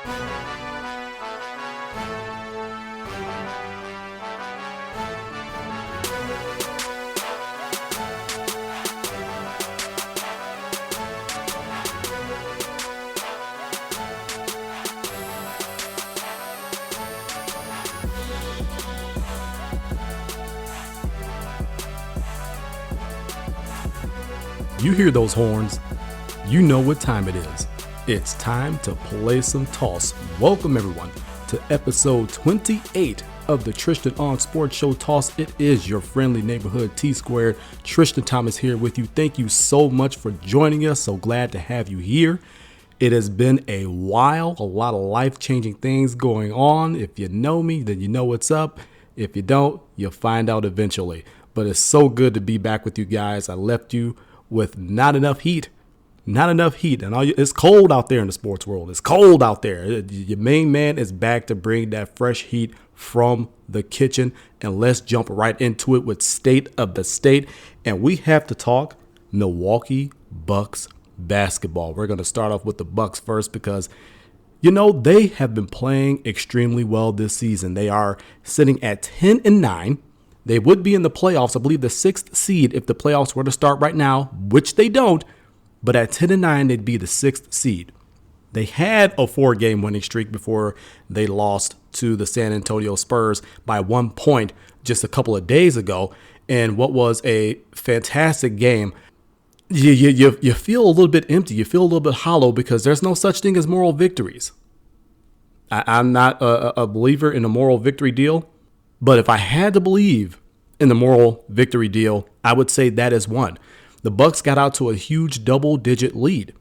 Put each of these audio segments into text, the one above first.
You hear those horns, you know what time it is. It's time to play some toss. Welcome everyone to episode 28 of the Tristain on Sports Show Toss. It is your friendly neighborhood T-Squared. Tristain Thomas here with you. Thank you so much for joining us. So glad to have you here. It has been a while, a lot of life-changing things going on. If you know me, then you know what's up. If you don't, you'll find out eventually. But it's so good to be back with you guys. I left you with not enough heat. And it's cold out there in the sports world. It's cold out there. Your main man is back to bring that fresh heat from the kitchen. And let's jump right into it with State of the State. And we have to talk Milwaukee Bucks basketball. We're going to start off with the Bucks first because, you know, they have been playing extremely well this season. They are sitting at 10-9. They would be in the playoffs, I believe the 6th seed if the playoffs were to start right now, which they don't. But at 10-9, they'd be the 6th seed. They had a 4-game winning streak before they lost to the San Antonio Spurs by 1 point just a couple of days ago. And what was a fantastic game. You feel a little bit empty. You feel a little bit hollow because there's no such thing as moral victories. I'm not a believer in a moral victory deal. But if I had to believe in the moral victory deal, I would say that is one. The Bucks got out to a huge double-digit lead.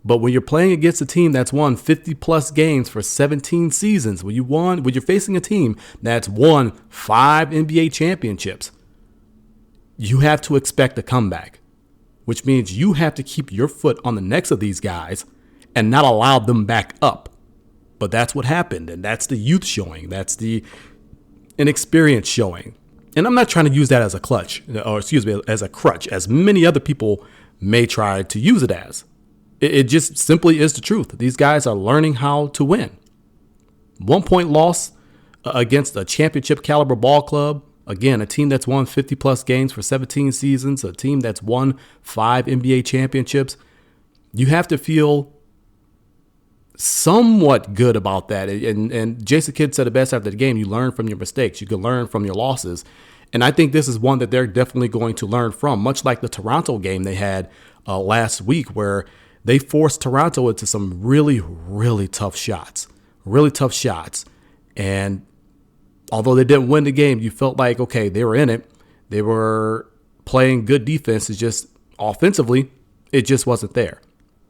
But when you're playing against a team that's won 50-plus games for 17 seasons, when you're facing a team that's won 5 NBA championships, you have to expect a comeback, which means you have to keep your foot on the necks of these guys and not allow them back up. But that's what happened, and that's the youth showing. That's the inexperience showing. And I'm not trying to use that as a as a crutch, as many other people may try to use it as. It just simply is the truth. These guys are learning how to win. 1 point loss against a championship caliber ball club. Again, a team that's won 50 plus games for 17 seasons, a team that's won 5 NBA championships. You have to feel somewhat good about that. And Jason Kidd said it best after the game. You learn from your mistakes. You can learn from your losses. And I think this is one that they're definitely going to learn from, much like the Toronto game they had last week, where they forced Toronto into some really, really tough shots. And although they didn't win the game, you felt like, okay, they were in it. They were playing good defense. It's just offensively, it just wasn't there.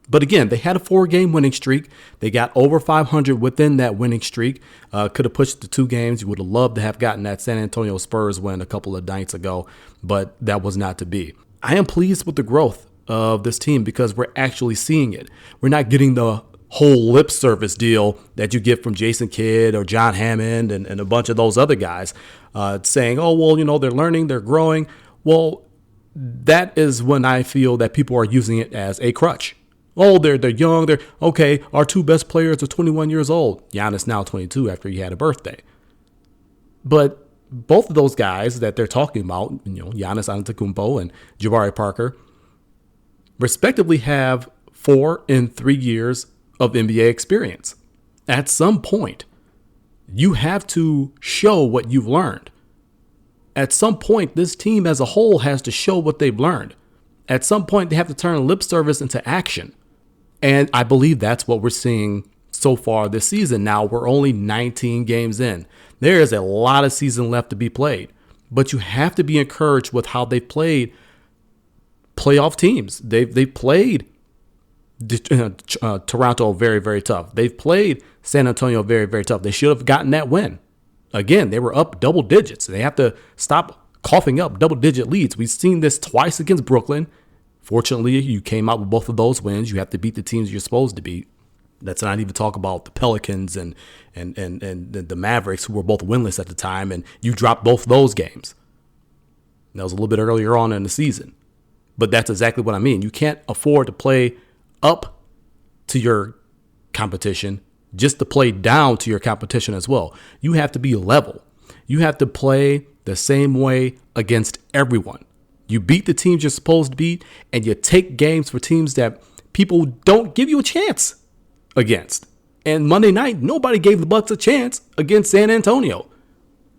But again, they had a 4-game winning streak. They got over 500 within that winning streak. Could have pushed the 2 games. You would have loved to have gotten that San Antonio Spurs win a couple of nights ago, but that was not to be. I am pleased with the growth of this team because we're actually seeing it. We're not getting the whole lip service deal that you get from Jason Kidd or John Hammond and a bunch of those other guys saying, oh, well, you know, they're learning, they're growing. Well, that is when I feel that people are using it as a crutch. Oh, they're young. They're okay. Our 2 best players are 21 years old. Giannis now 22 after he had a birthday. But both of those guys that they're talking about, you know, Giannis Antetokounmpo and Jabari Parker, respectively have 4 and 3 years of NBA experience. At some point, you have to show what you've learned. At some point, this team as a whole has to show what they've learned. At some point, they have to turn lip service into action. And I believe that's what we're seeing so far this season. Now, we're only 19 games in. There is a lot of season left to be played. But you have to be encouraged with how they've played playoff teams. They've played Toronto very, very tough. They've played San Antonio very, very tough. They should have gotten that win. Again, they were up double digits. They have to stop coughing up double-digit leads. We've seen this twice against Brooklyn. Fortunately, you came out with both of those wins. You have to beat the teams you're supposed to beat. Let's not even talk about the Pelicans and the Mavericks, who were both winless at the time, and you dropped both those games. That was a little bit earlier on in the season. But that's exactly what I mean. You can't afford to play up to your competition just to play down to your competition as well. You have to be level. You have to play the same way against everyone. You beat the teams you're supposed to beat, and you take games for teams that people don't give you a chance against. And Monday night, nobody gave the Bucks a chance against San Antonio.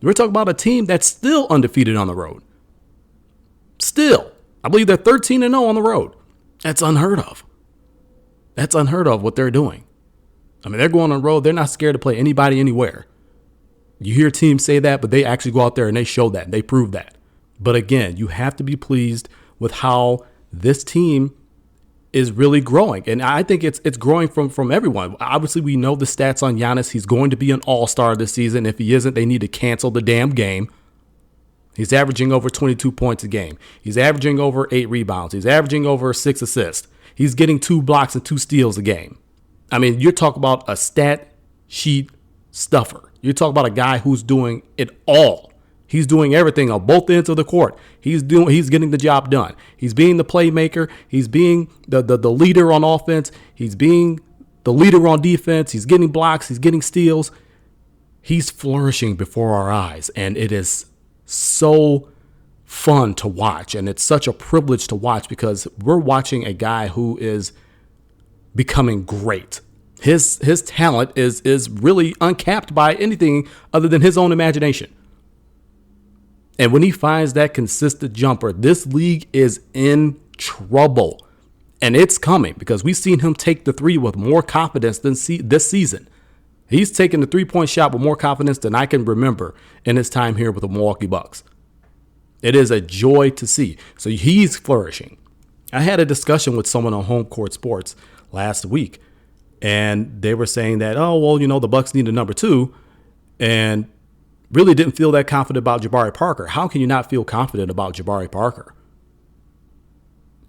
We're talking about a team that's still undefeated on the road. Still. I believe they're 13-0 on the road. That's unheard of. That's unheard of what they're doing. I mean, they're going on the road. They're not scared to play anybody anywhere. You hear teams say that, but they actually go out there and they show that. They prove that. But again, you have to be pleased with how this team is really growing. And I think it's growing from everyone. Obviously, we know the stats on Giannis. He's going to be an all-star this season. If he isn't, they need to cancel the damn game. He's averaging over 22 points a game. He's averaging over 8 rebounds. He's averaging over 6 assists. He's getting 2 blocks and 2 steals a game. I mean, you're talking about a stat sheet stuffer. You're talking about a guy who's doing it all. He's doing everything on both ends of the court. He's getting the job done. He's being the playmaker. He's being the leader on offense. He's being the leader on defense. He's getting blocks. He's getting steals. He's flourishing before our eyes, and it is so fun to watch, and it's such a privilege to watch because we're watching a guy who is becoming great. His talent is really uncapped by anything other than his own imagination. And when he finds that consistent jumper, this league is in trouble. And it's coming because we've seen him take the three with more confidence than this season. He's taken the three-point shot with more confidence than I can remember in his time here with the Milwaukee Bucks. It is a joy to see. So he's flourishing. I had a discussion with someone on Home Court Sports last week, and they were saying that, the Bucks need a number 2, and really didn't feel that confident about Jabari Parker. How can you not feel confident about Jabari Parker?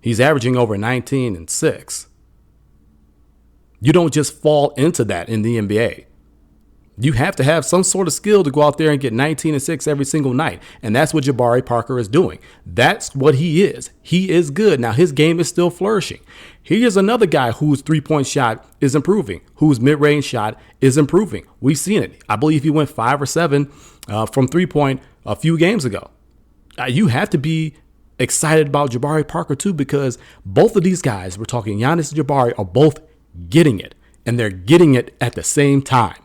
He's averaging over 19 and 6. You don't just fall into that in the NBA. You have to have some sort of skill to go out there and get 19 and 6 every single night. And that's what Jabari Parker is doing. That's what he is. He is good. Now, his game is still flourishing. Here's another guy whose three-point shot is improving, whose mid-range shot is improving. We've seen it. I believe he went 5 or 7 from three-point a few games ago. You have to be excited about Jabari Parker, too, because both of these guys, we're talking Giannis and Jabari, are both getting it. And they're getting it at the same time.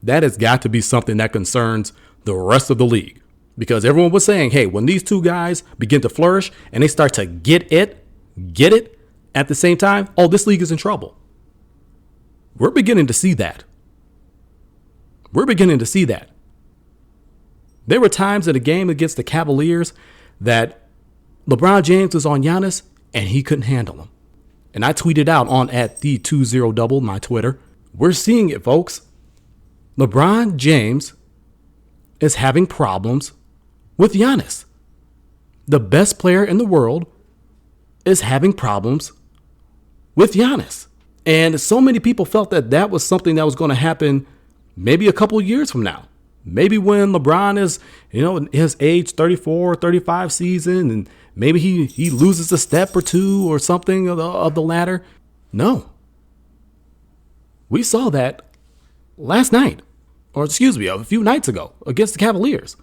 That has got to be something that concerns the rest of the league, because everyone was saying, hey, when these two guys begin to flourish and they start to get it at the same time, this league is in trouble. We're beginning to see that. There were times in a game against the Cavaliers that LeBron James was on Giannis and he couldn't handle him. And I tweeted out on @the20double, my Twitter. We're seeing it, folks. LeBron James is having problems with Giannis. The best player in the world is having problems with Giannis. And so many people felt that was something that was going to happen maybe a couple of years from now. Maybe when LeBron is, in his age 34, 35 season, and maybe he loses a step or two or something of the latter. No. We saw that last night. Or a few nights ago against the Cavaliers,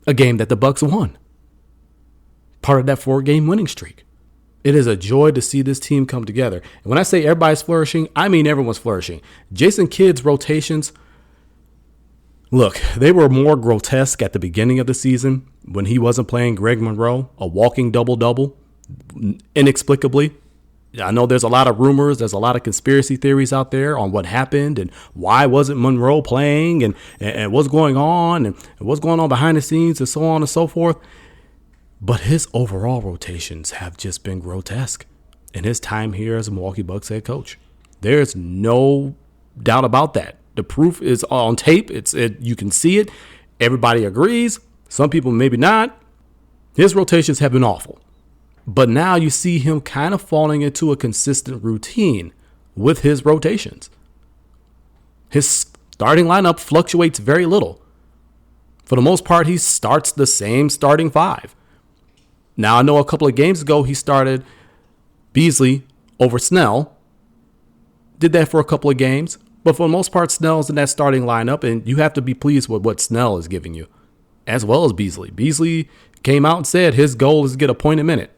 a game that the Bucks won. Part of that 4-game winning streak. It is a joy to see this team come together. And when I say everybody's flourishing, I mean everyone's flourishing. Jason Kidd's rotations, look, they were more grotesque at the beginning of the season when he wasn't playing Greg Monroe, a walking double-double, inexplicably. I know there's a lot of rumors. There's a lot of conspiracy theories out there on what happened and why wasn't Monroe playing and what's going on and what's going on behind the scenes and so on and so forth. But his overall rotations have just been grotesque in his time here as a Milwaukee Bucks head coach. There's no doubt about that. The proof is on tape. You can see it. Everybody agrees. Some people maybe not. His rotations have been awful. But now you see him kind of falling into a consistent routine with his rotations. His starting lineup fluctuates very little. For the most part, he starts the same starting 5. Now, I know a couple of games ago, he started Beasley over Snell. Did that for a couple of games. But for the most part, Snell's in that starting lineup, and you have to be pleased with what Snell is giving you, as well as Beasley. Beasley came out and said his goal is to get a point a minute.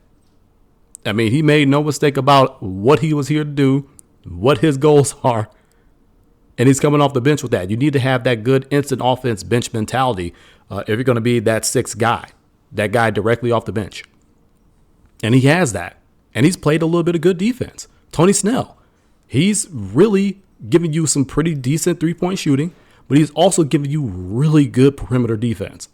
I mean, he made no mistake about what he was here to do, what his goals are, and he's coming off the bench with that. You need to have that good instant offense bench mentality if you're going to be that sixth guy, that guy directly off the bench. And he has that, and he's played a little bit of good defense. Tony Snell, he's really giving you some pretty decent three-point shooting, but he's also giving you really good perimeter defense.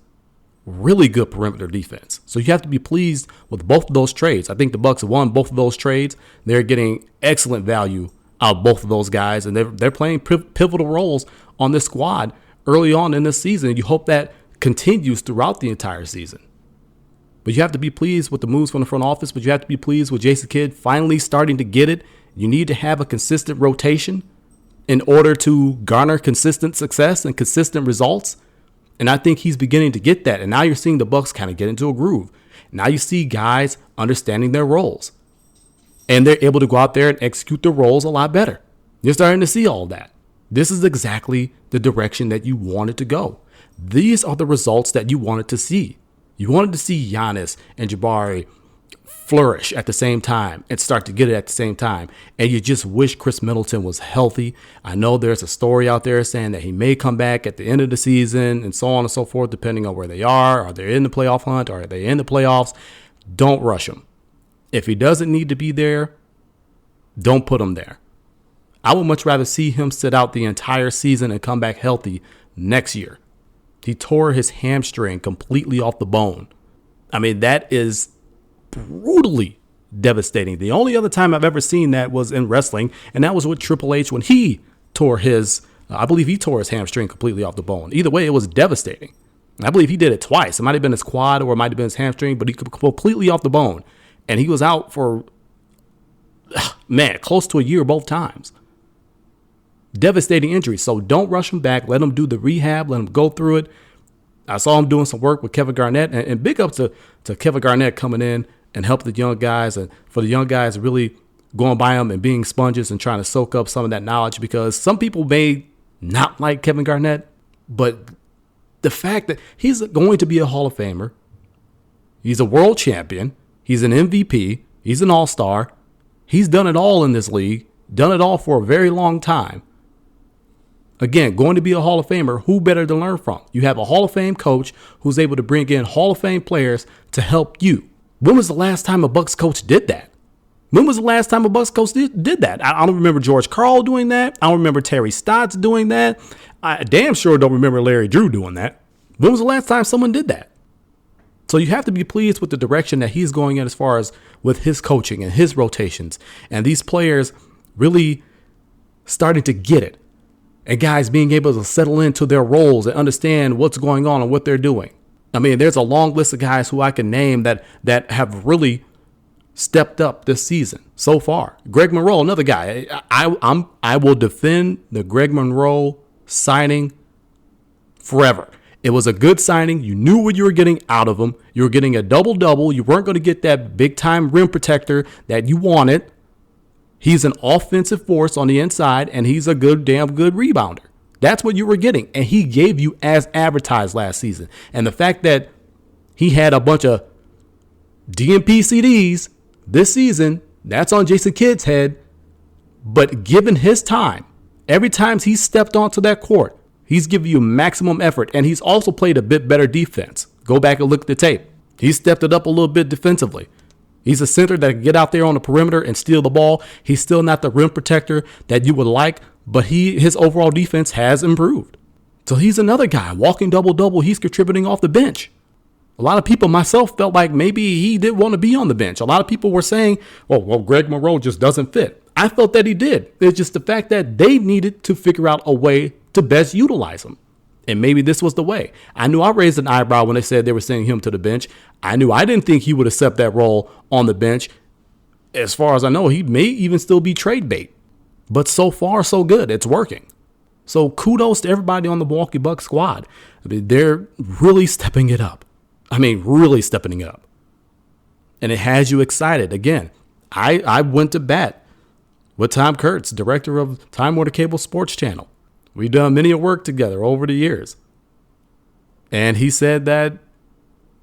Really good perimeter defense. So you have to be pleased with both of those trades. I think the Bucks won both of those trades. They're getting excellent value out of both of those guys, and they're playing pivotal roles on this squad early on in this season. You hope that continues throughout the entire season. But you have to be pleased with the moves from the front office, but you have to be pleased with Jason Kidd finally starting to get it. You need to have a consistent rotation in order to garner consistent success and consistent results. And I think he's beginning to get that. And now you're seeing the Bucks kind of get into a groove. Now you see guys understanding their roles. And they're able to go out there and execute their roles a lot better. You're starting to see all that. This is exactly the direction that you wanted to go. These are the results that you wanted to see. You wanted to see Giannis and Jabari flourish at the same time and start to get it at the same time. And you just wish Chris Middleton was healthy. I know there's a story out there saying that he may come back at the end of the season and so on and so forth, depending on where they are. Are they in the playoff hunt? Are they in the playoffs? Don't rush him. If he doesn't need to be there, don't put him there. I would much rather see him sit out the entire season and come back healthy next year. He tore his hamstring completely off the bone. I mean, that is brutally devastating. The only other time I've ever seen that was in wrestling, and that was with Triple H when he tore his, I believe he tore his hamstring completely off the bone. Either way, it was devastating. I believe he did it twice. It might have been his quad or it might have been his hamstring, but he completely off the bone. And he was out for, close to a year both times. Devastating injury. So don't rush him back. Let him do the rehab. Let him go through it. I saw him doing some work with Kevin Garnett, and big up to Kevin Garnett coming in and help the young guys, and for the young guys really going by him and being sponges and trying to soak up some of that knowledge, because some people may not like Kevin Garnett, but the fact that he's going to be a Hall of Famer, he's a world champion, he's an MVP, he's an all-star, he's done it all in this league, done it all for a very long time. Again, going to be a Hall of Famer, who better to learn from? You have a Hall of Fame coach who's able to bring in Hall of Fame players to help you. When was the last time a Bucks coach did that? When was the last time a Bucks coach did that? I don't remember George Karl doing that. I don't remember Terry Stotts doing that. I damn sure don't remember Larry Drew doing that. When was the last time someone did that? So you have to be pleased with the direction that he's going in as far as with his coaching and his rotations and these players really starting to get it. And guys being able to settle into their roles and understand what's going on and what they're doing. I mean, there's a long list of guys who I can name that have really stepped up this season so far. Greg Monroe, another guy. I will defend the Greg Monroe signing forever. It was a good signing. You knew what you were getting out of him. You were getting a double-double. You weren't going to get that big-time rim protector that you wanted. He's an offensive force on the inside, and he's a damn good rebounder. That's what you were getting, and he gave you as advertised last season. And the fact that he had a bunch of DMP CDs this season, that's on Jason Kidd's head. But given his time, every time he's stepped onto that court, he's given you maximum effort, and he's also played a bit better defense. Go back and look at the tape. He stepped it up a little bit defensively. He's a center that can get out there on the perimeter and steal the ball. He's still not the rim protector that you would like, but his overall defense has improved. So he's another guy walking double-double. He's contributing off the bench. A lot of people, myself, felt like maybe he didn't want to be on the bench. A lot of people were saying, well, Greg Monroe just doesn't fit. I felt that he did. It's just the fact that they needed to figure out a way to best utilize him. And maybe this was the way. I knew I raised an eyebrow when they said they were sending him to the bench. I knew I didn't think he would accept that role on the bench. As far as I know, he may even still be trade bait. But so far, so good. It's working. So kudos to everybody on the Milwaukee Bucks squad. I mean, they're really stepping it up. Really stepping it up. And it has you excited. Again, I went to bat with Tom Kurtz, director of Time Warner Cable Sports Channel. We've done many work together over the years. And he said that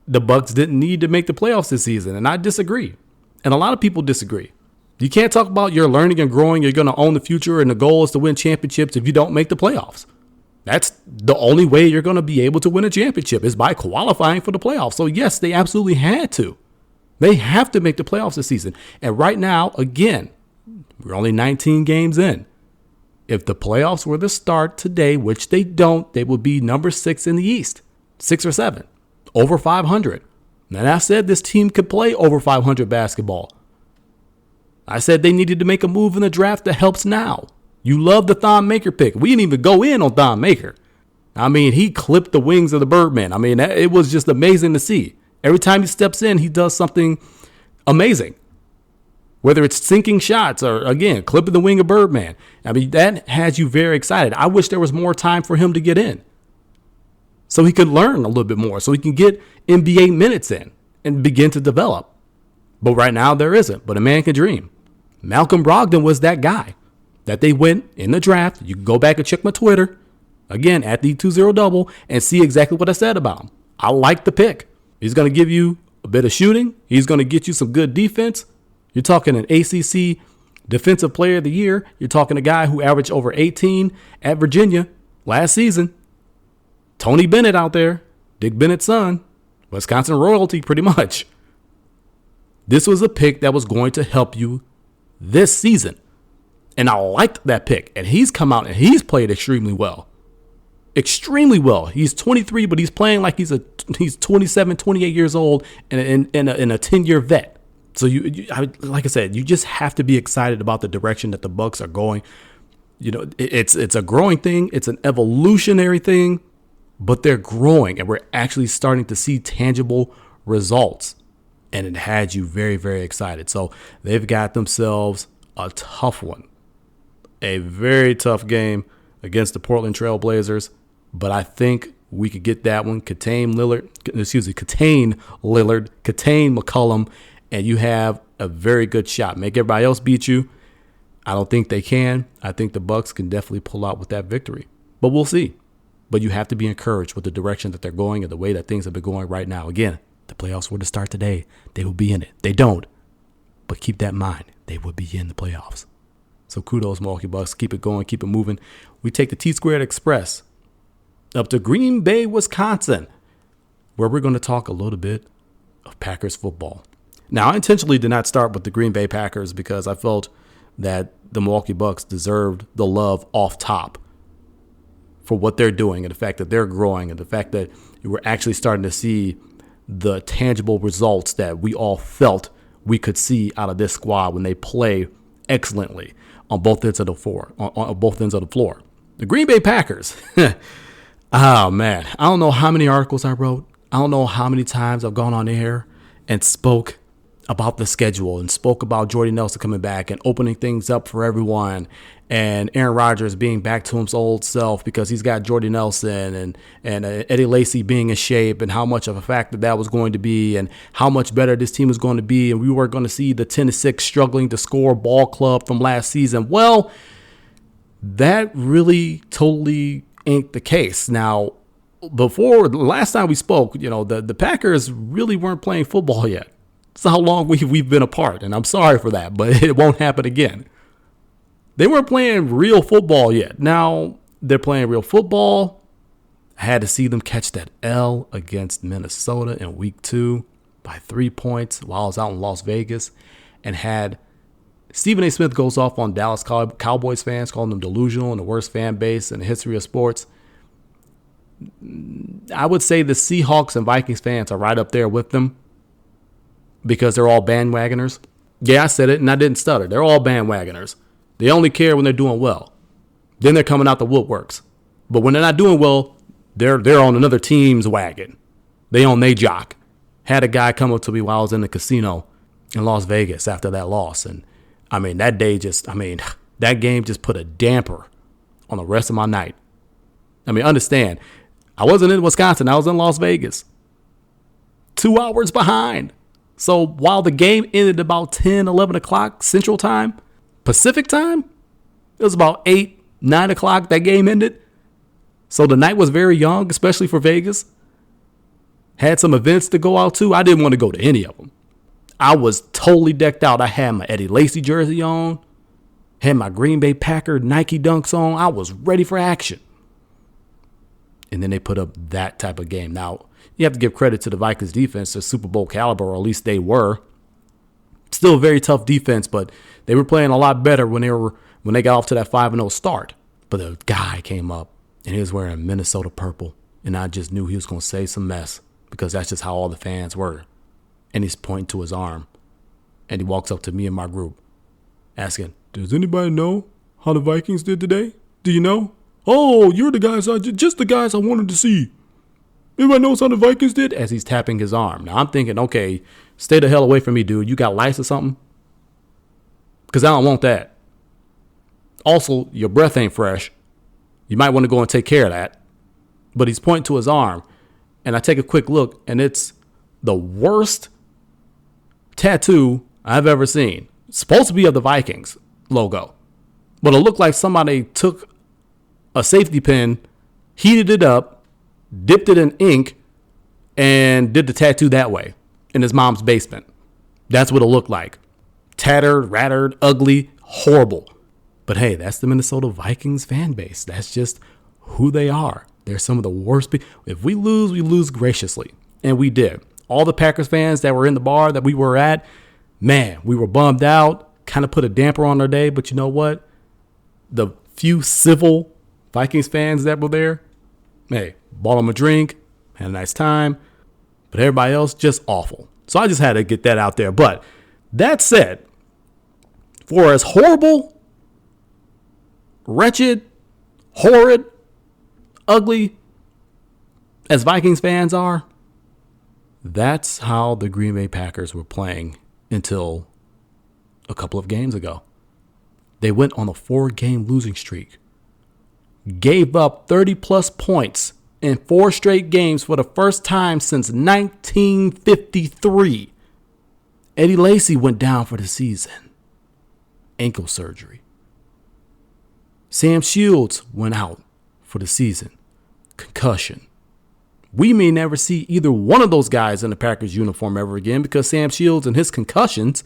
the Bucks didn't need to make the playoffs this season. And I disagree. And a lot of people disagree. You can't talk about you're learning and growing, you're going to own the future, and the goal is to win championships if you don't make the playoffs. That's the only way you're going to be able to win a championship is by qualifying for the playoffs. So, yes, they absolutely had to. They have to make the playoffs this season. And right now, again, we're only 19 games in. If the playoffs were to start today, which they don't, they would be number 6 in the East, 6 or 7, over 500. And I said this team could play over 500 basketball. I said they needed to make a move in the draft that helps now. You love the Thon Maker pick. We didn't even go in on Thon Maker. I mean, he clipped the wings of the Birdman. I mean, it was just amazing to see. Every time he steps in, he does something amazing. Whether it's sinking shots or, again, clipping the wing of Birdman. I mean, that has you very excited. I wish there was more time for him to get in so he could learn a little bit more, so he can get NBA minutes in and begin to develop. But right now, there isn't. But a man can dream. Malcolm Brogdon was that guy that they went in the draft. You can go back and check my Twitter, again, at the 20double, and see exactly what I said about him. I like the pick. He's going to give you a bit of shooting. He's going to get you some good defense. You're talking an ACC Defensive Player of the Year. You're talking a guy who averaged over 18 at Virginia last season. Tony Bennett out there, Dick Bennett's son, Wisconsin royalty pretty much. This was a pick that was going to help you this season. And I liked that pick. And he's come out and he's played extremely well. Extremely well. He's 23, but he's playing like he's 27, 28 years old and a 10-year vet. So like I said, you just have to be excited about the direction that the Bucks are going. You know, it's a growing thing. It's an evolutionary thing, but they're growing and we're actually starting to see tangible results. And it had you very, very excited. So they've got themselves a tough one, a very tough game against the Portland Trail Blazers. But I think we could get that one. Contain Lillard, contain McCollum, and you have a very good shot. Make everybody else beat you. I don't think they can. I think the Bucks can definitely pull out with that victory. But we'll see. But you have to be encouraged with the direction that they're going and the way that things have been going right now. Again, the playoffs were to start today. They will be in it. They don't. But keep that in mind. They will be in the playoffs. So kudos, Milwaukee Bucks. Keep it going. Keep it moving. We take the T-Squared Express up to Green Bay, Wisconsin, where we're going to talk a little bit of Packers football. Now, I intentionally did not start with the Green Bay Packers because I felt that the Milwaukee Bucks deserved the love off top for what they're doing and the fact that they're growing and the fact that we're actually starting to see the tangible results that we all felt we could see out of this squad when they play excellently on both ends of the floor. The Green Bay Packers. Oh, man. I don't know how many articles I wrote. I don't know how many times I've gone on air and spoke about the schedule and spoke about Jordy Nelson coming back and opening things up for everyone and Aaron Rodgers being back to his old self because he's got Jordy Nelson and Eddie Lacy being in shape and how much of a factor that was going to be and how much better this team was going to be. And we were going to see the 10-6 struggling to score ball club from last season. Well, that really totally ain't the case. Now, before the last time we spoke, you know, the Packers really weren't playing football yet. That's how long we've been apart, and I'm sorry for that, but it won't happen again. They weren't playing real football yet. Now they're playing real football. I had to see them catch that L against Minnesota in week 2 by 3 points while I was out in Las Vegas and had Stephen A. Smith goes off on Dallas Cowboys fans, calling them delusional and the worst fan base in the history of sports. I would say the Seahawks and Vikings fans are right up there with them because they're all bandwagoners. Yeah, I said it and I didn't stutter. They're all bandwagoners. They only care when they're doing well. Then they're coming out the woodworks. But when they're not doing well, they're on another team's wagon. They on they jock. Had a guy come up to me while I was in the casino in Las Vegas after that loss. And I mean, that game just put a damper on the rest of my night. I mean, understand, I wasn't in Wisconsin. I was in Las Vegas. 2 hours behind. So while the game ended about 10, 11 o'clock Central Time, Pacific time. It was about 8, 9 o'clock that game ended. So the night was very young, especially for Vegas. Had some events to go out to. I didn't want to go to any of them. I was totally decked out. I had my Eddie Lacy jersey on. Had my Green Bay Packer Nike Dunks on. I was ready for action. And then they put up that type of game. Now, you have to give credit to the Vikings defense. They're Super Bowl caliber, or at least they were. Still a very tough defense, but they were playing a lot better when they got off to that 5-0 start. But the guy came up, and he was wearing Minnesota purple. And I just knew he was going to say some mess, because that's just how all the fans were. And he's pointing to his arm. And he walks up to me and my group, asking, "Does anybody know how the Vikings did today? Do you know? Oh, you're the guys, just the guys I wanted to see. Anybody knows how the Vikings did?" As he's tapping his arm. Now, I'm thinking, okay, stay the hell away from me, dude. You got lice or something? Because I don't want that. Also, your breath ain't fresh. You might want to go and take care of that. But he's pointing to his arm. And I take a quick look, and it's the worst tattoo I've ever seen. It's supposed to be of the Vikings logo. But it looked like somebody took a safety pin, heated it up, dipped it in ink, and did the tattoo that way in his mom's basement. That's what it looked like. Tattered, rattered, ugly, horrible. But hey, that's the Minnesota Vikings fan base. That's just who they are. They're some of the worst people. If we lose graciously. And we did. All the Packers fans that were in the bar that we were at, man, we were bummed out, kind of put a damper on our day. But you know what? The few civil Vikings fans that were there, hey, bought them a drink, had a nice time. But everybody else, just awful. So I just had to get that out there. But that said, for as horrible, wretched, horrid, ugly as Vikings fans are, that's how the Green Bay Packers were playing until a couple of games ago. They went on a 4-game losing streak, gave up 30-plus points in 4 straight games for the first time since 1953. Eddie Lacy went down for the season. Ankle surgery. Sam Shields went out for the season. Concussion. We may never see either one of those guys in the Packers uniform ever again because Sam Shields and his concussions.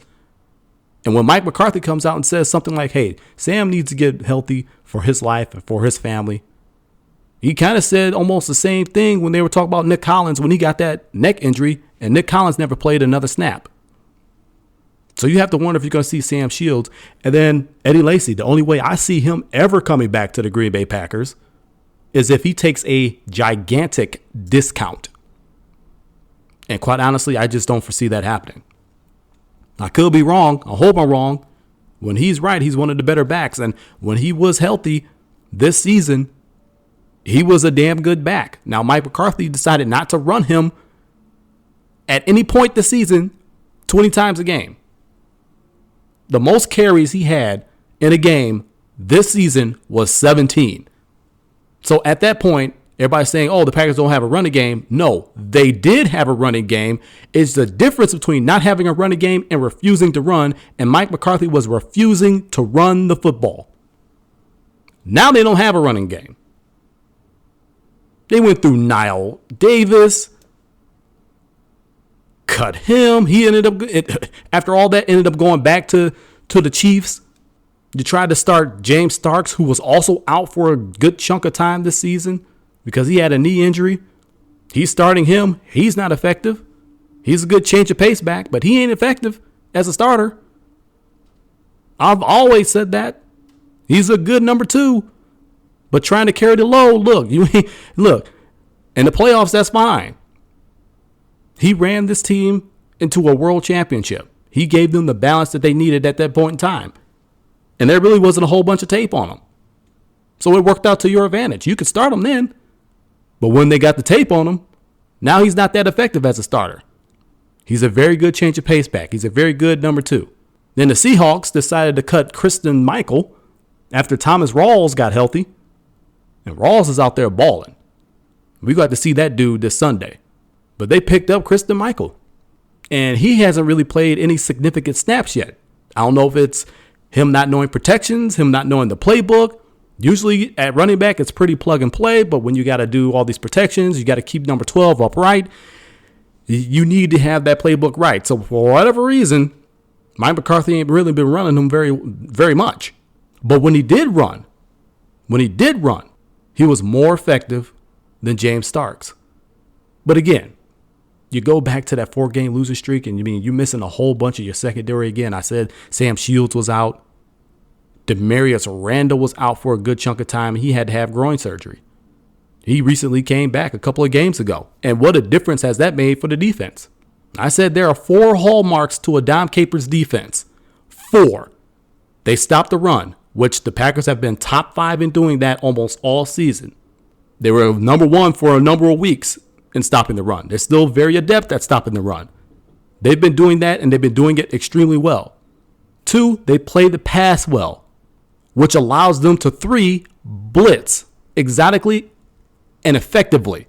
And when Mike McCarthy comes out and says something like, hey, Sam needs to get healthy for his life and for his family. He kind of said almost the same thing when they were talking about Nick Collins when he got that neck injury and Nick Collins never played another snap. So you have to wonder if you're going to see Sam Shields. And then Eddie Lacy, the only way I see him ever coming back to the Green Bay Packers is if he takes a gigantic discount. And quite honestly, I just don't foresee that happening. I could be wrong. I hope I'm wrong. When he's right, he's one of the better backs. And when he was healthy this season, he was a damn good back. Now, Mike McCarthy decided not to run him at any point this season 20 times a game. The most carries he had in a game this season was 17. So at that point, everybody's saying, oh, the Packers don't have a running game. No, they did have a running game. It's the difference between not having a running game and refusing to run. And Mike McCarthy was refusing to run the football. Now they don't have a running game. They went through Niall Davis, cut him. He ended up, after all that, ended up going back to the Chiefs. You tried to start James Starks, who was also out for a good chunk of time this season because he had a knee injury. He's starting him. He's not effective. He's a good change of pace back, but he ain't effective as a starter. I've always said that. He's a good number 2, but trying to carry the load, look, in the playoffs, that's fine. He ran this team into a world championship. He gave them the balance that they needed at that point in time. And there really wasn't a whole bunch of tape on him. So it worked out to your advantage. You could start him then. But when they got the tape on him, now he's not that effective as a starter. He's a very good change of pace back. He's a very good number 2. Then the Seahawks decided to cut Tristain Michael after Thomas Rawls got healthy. And Rawls is out there balling. We got to see that dude this Sunday. But they picked up Tristain Michael. And he hasn't really played any significant snaps yet. I don't know if it's Him not knowing protections, him not knowing the playbook. Usually at running back, it's pretty plug and play. But when you got to do all these protections, you got to keep number 12 upright. You need to have that playbook right. So for whatever reason, Mike McCarthy ain't really been running him very, very much. But when he did run, he was more effective than James Starks. But again, you go back to that 4-game losing streak, and you're missing a whole bunch of your secondary again. I said Sam Shields was out. Demarius Randall was out for a good chunk of time. He had to have groin surgery. He recently came back a couple of games ago. And what a difference has that made for the defense? I said there are 4 hallmarks to a Dom Capers defense. 4. They stopped the run, which the Packers have been top 5 in doing that almost all season. They were number 1 for a number of weeks in stopping the run. They're still very adept at stopping the run. They've been doing that, and they've been doing it extremely well. 2, they play the pass well, which allows them to 3, blitz exotically and effectively.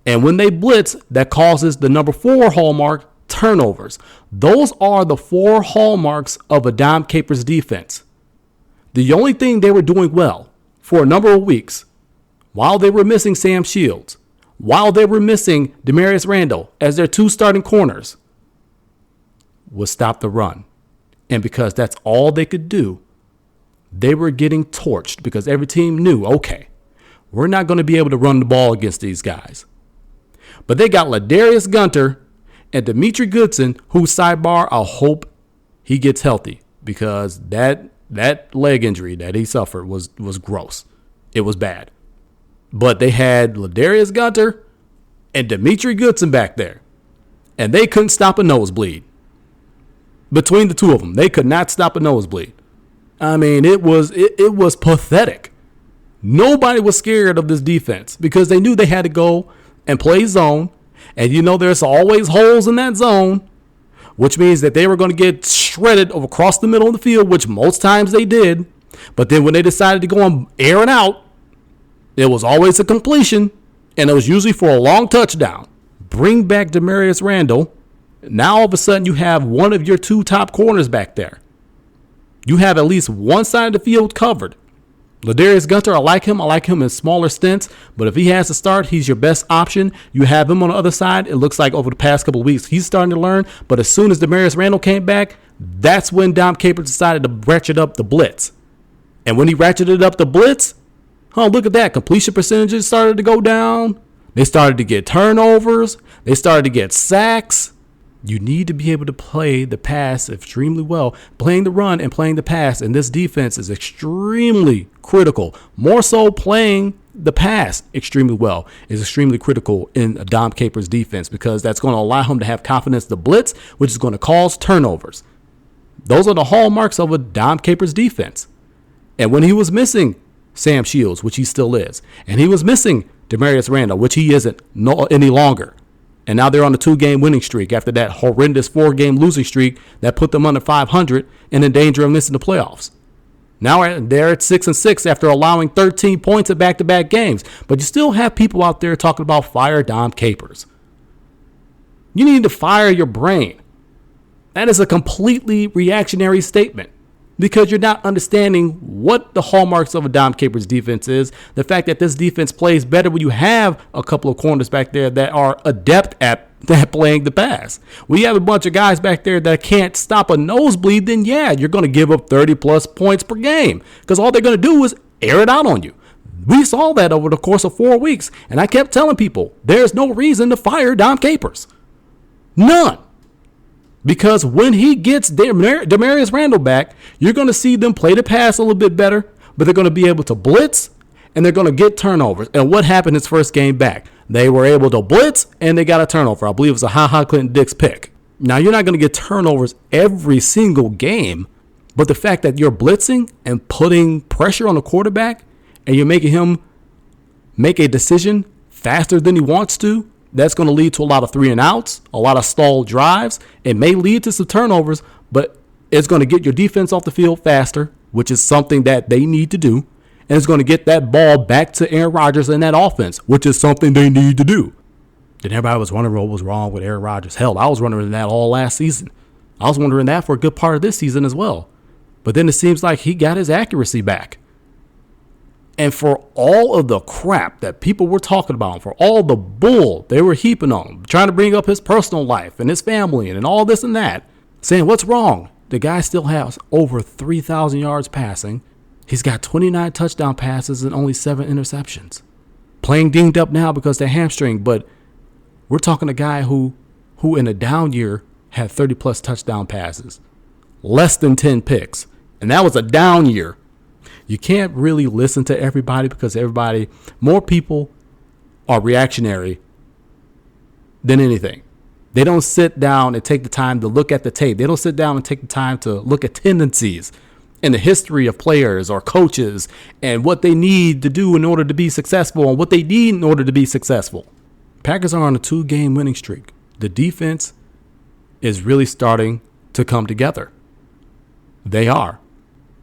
And when they blitz, that causes the number 4 hallmark, turnovers. Those are the 4 hallmarks of a Dom Capers defense. The only thing they were doing well for a number of weeks, while they were missing Sam Shields, while they were missing Demarius Randall as their 2 starting corners, was stop the run. And because that's all they could do, they were getting torched because every team knew, okay, we're not going to be able to run the ball against these guys. But they got Ladarius Gunter and Demetri Goodson, who, sidebar, I hope he gets healthy, because that leg injury that he suffered was gross. It was bad. But they had Ladarius Gunter and Demetri Goodson back there, and they couldn't stop a nosebleed. Between the 2 of them, they could not stop a nosebleed. I mean, it was pathetic. Nobody was scared of this defense because they knew they had to go and play zone. And there's always holes in that zone, which means that they were going to get shredded across the middle of the field, which most times they did. But then when they decided to go and air it out, it was always a completion, and it was usually for a long touchdown. Bring back Demarius Randall. Now all of a sudden you have one of your 2 top corners back there. You have at least one side of the field covered. Ladarius Gunter, I like him in smaller stints, but if he has to start, he's your best option. You have him on the other side. It looks like over the past couple of weeks, he's starting to learn. But as soon as Demarius Randall came back, that's when Dom Capers decided to ratchet up the blitz. And when he ratcheted up the blitz, look at that. Completion percentages started to go down. They started to get turnovers. They started to get sacks. You need to be able to play the pass extremely well. Playing the run and playing the pass, and this defense is extremely critical. More so, playing the pass extremely well is extremely critical in a Dom Capers defense, because that's going to allow him to have confidence to blitz, which is going to cause turnovers. Those are the hallmarks of a Dom Capers defense. And when he was missing Sam Shields, which he still is, and he was missing Demarius Randall, which he isn't any longer, and now they're on a 2-game winning streak after that horrendous 4-game losing streak that put them under 500 and in danger of missing the playoffs. Now they're at 6-6 after allowing 13 points at back-to-back games. But you still have people out there talking about fire Dom Capers. You need to fire your brain. That is a completely reactionary statement, because you're not understanding what the hallmarks of a Dom Capers defense is. The fact that this defense plays better when you have a couple of corners back there that are adept at playing the pass. When you have a bunch of guys back there that can't stop a nosebleed, then you're going to give up 30-plus points per game, because all they're going to do is air it out on you. We saw that over the course of 4 weeks, and I kept telling people there's no reason to fire Dom Capers. None. Because when he gets Demarius Randall back, you're going to see them play the pass a little bit better, but they're going to be able to blitz, and they're going to get turnovers. And what happened his first game back? They were able to blitz, and they got a turnover. I believe it was a Ha-Ha Clinton-Dix pick. Now, you're not going to get turnovers every single game, but the fact that you're blitzing and putting pressure on the quarterback, and you're making him make a decision faster than he wants to, that's going to lead to a lot of 3-and-outs, a lot of stalled drives. It may lead to some turnovers, but it's going to get your defense off the field faster, which is something that they need to do. And it's going to get that ball back to Aaron Rodgers and that offense, which is something they need to do. Then everybody was wondering what was wrong with Aaron Rodgers. Hell, I was wondering that all last season. I was wondering that for a good part of this season as well. But then it seems like he got his accuracy back. And for all of the crap that people were talking about, for all the bull they were heaping on him, trying to bring up his personal life and his family and all this and that, saying, what's wrong? The guy still has over 3,000 yards passing. He's got 29 touchdown passes and only 7 interceptions. Playing dinged up now because of the hamstring, but we're talking a guy who in a down year had 30-plus touchdown passes, less than 10 picks, and that was a down year. You can't really listen to everybody because more people are reactionary than anything. They don't sit down and take the time to look at the tape. They don't sit down and take the time to look at tendencies in the history of players or coaches and what they need to do in order to be successful and what they need in order to be successful. Packers are on a 2-game winning streak. The defense is really starting to come together. They are.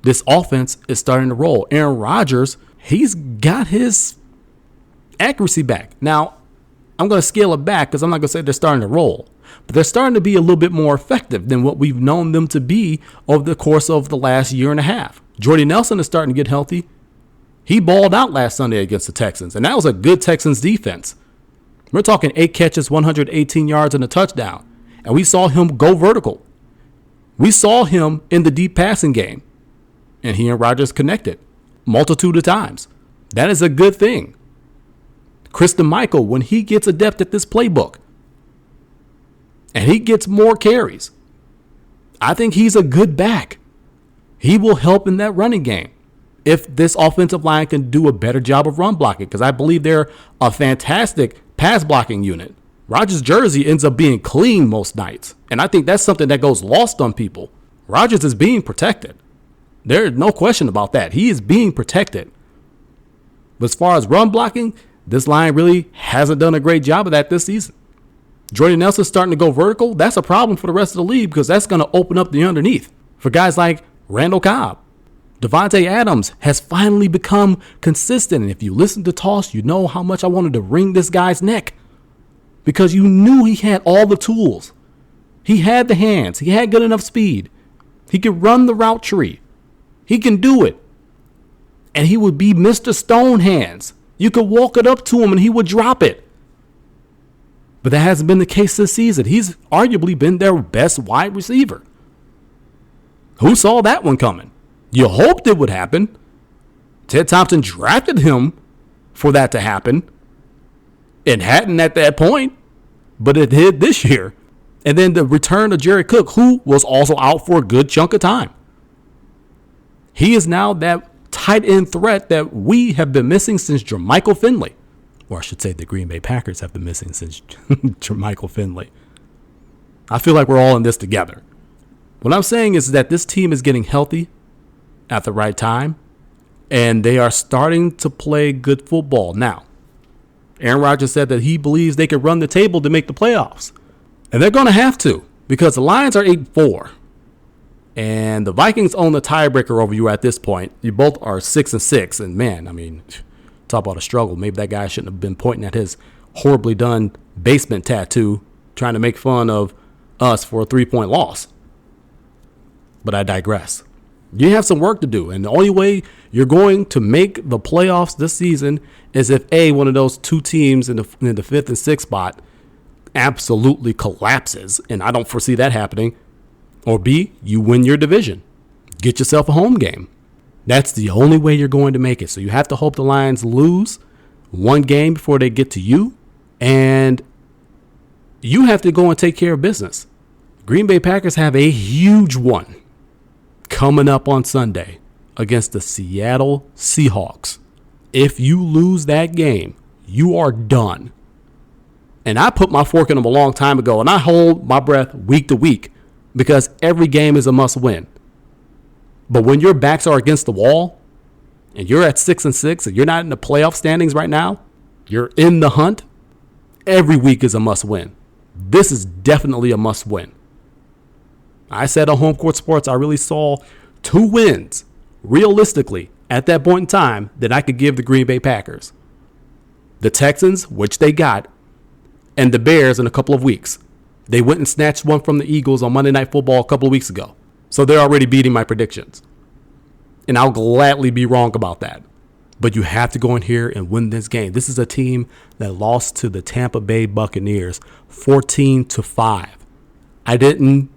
This offense is starting to roll. Aaron Rodgers, he's got his accuracy back. Now, I'm going to scale it back because I'm not going to say they're starting to roll. But they're starting to be a little bit more effective than what we've known them to be over the course of the last year and a half. Jordy Nelson is starting to get healthy. He balled out last Sunday against the Texans, and that was a good Texans defense. We're talking 8 catches, 118 yards, and a touchdown. And we saw him go vertical. We saw him in the deep passing game. And he and Rodgers connected multitude of times. That is a good thing. Christian Michael, when he gets adept at this playbook and he gets more carries, I think he's a good back. He will help in that running game if this offensive line can do a better job of run blocking, because I believe they're a fantastic pass blocking unit. Rodgers' jersey ends up being clean most nights, and I think that's something that goes lost on people. Rodgers is being protected. There's no question about that. He is being protected. But as far as run blocking, this line really hasn't done a great job of that this season. Jordy Nelson's starting to go vertical. That's a problem for the rest of the league because that's going to open up the underneath for guys like Randall Cobb. Devontae Adams has finally become consistent. And if you listen to Toss, you know how much I wanted to wring this guy's neck because you knew he had all the tools. He had the hands. He had good enough speed. He could run the route tree. He can do it. And he would be Mr. Stone Hands. You could walk it up to him and he would drop it. But that hasn't been the case this season. He's arguably been their best wide receiver. Who saw that one coming? You hoped it would happen. Ted Thompson drafted him for that to happen. It hadn't at that point, but it did this year. And then the return of Jared Cook, who was also out for a good chunk of time. He is now that tight end threat that we have been missing since Jermichael Finley. Or I should say the Green Bay Packers have been missing since Jermichael Finley. I feel like we're all in this together. What I'm saying is that this team is getting healthy at the right time, and they are starting to play good football. Now, Aaron Rodgers said that he believes they could run the table to make the playoffs. And they're going to have to because the Lions are 8-4. And the Vikings own the tiebreaker over you at this point. You both are 6-6. And man, I mean, talk about a struggle. Maybe that guy shouldn't have been pointing at his horribly done basement tattoo, trying to make fun of us for a 3-point loss. But I digress. You have some work to do. And the only way you're going to make the playoffs this season is if one of those two teams in the 5th and 6th spot absolutely collapses. And I don't foresee that happening. Or B, you win your division. Get yourself a home game. That's the only way you're going to make it. So you have to hope the Lions lose one game before they get to you. And you have to go and take care of business. Green Bay Packers have a huge one coming up on Sunday against the Seattle Seahawks. If you lose that game, you are done. And I put my fork in them a long time ago, and I hold my breath week to week. Because every game is a must win. But when your backs are against the wall and you're at 6-6 and you're not in the playoff standings right now, you're in the hunt, every week is a must win. This is definitely a must win. I said on Home Court Sports, I really saw 2 wins realistically at that point in time that I could give the Green Bay Packers. The Texans, which they got, and the Bears in a couple of weeks. They went and snatched one from the Eagles on Monday Night Football a couple of weeks ago. So they're already beating my predictions. And I'll gladly be wrong about that. But you have to go in here and win this game. This is a team that lost to the Tampa Bay Buccaneers 14-5. I didn't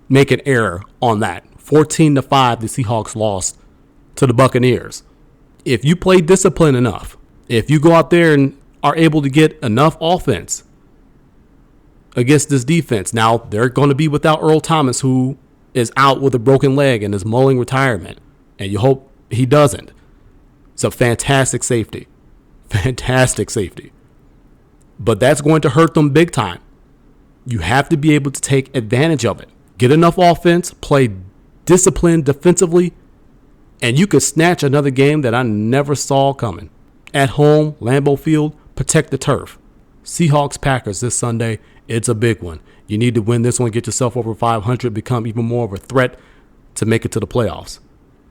make an error on that. 14-5, the Seahawks lost to the Buccaneers. If you play disciplined enough, if you go out there and are able to get enough offense against this defense. Now, they're going to be without Earl Thomas, who is out with a broken leg and is mulling retirement. And you hope he doesn't. It's a fantastic safety. Fantastic safety. But that's going to hurt them big time. You have to be able to take advantage of it. Get enough offense, play disciplined defensively, and you could snatch another game that I never saw coming. At home, Lambeau Field, protect the turf. Seahawks Packers this Sunday. It's a big one. You need to win this one, get yourself over 500, become even more of a threat to make it to the playoffs.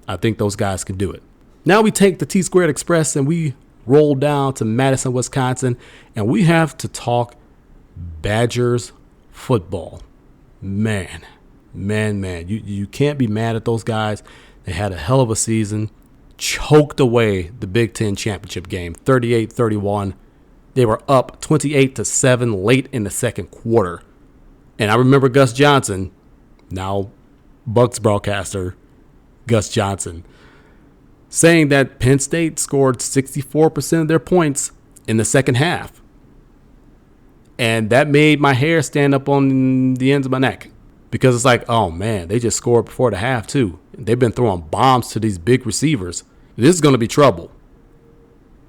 I think those guys can do it. Now we take the T-Squared Express and we roll down to Madison, Wisconsin, and we have to talk Badgers football. Man. You can't be mad at those guys. They had a hell of a season. Choked away the Big Ten championship game, 38-31. They were up 28-7 late in the second quarter. And I remember Gus Johnson, now Bucks broadcaster Gus Johnson, saying that Penn State scored 64% of their points in the second half. And that made my hair stand up on the ends of my neck. Because it's like, oh man, they just scored before the half too. They've been throwing bombs to these big receivers. This is going to be trouble.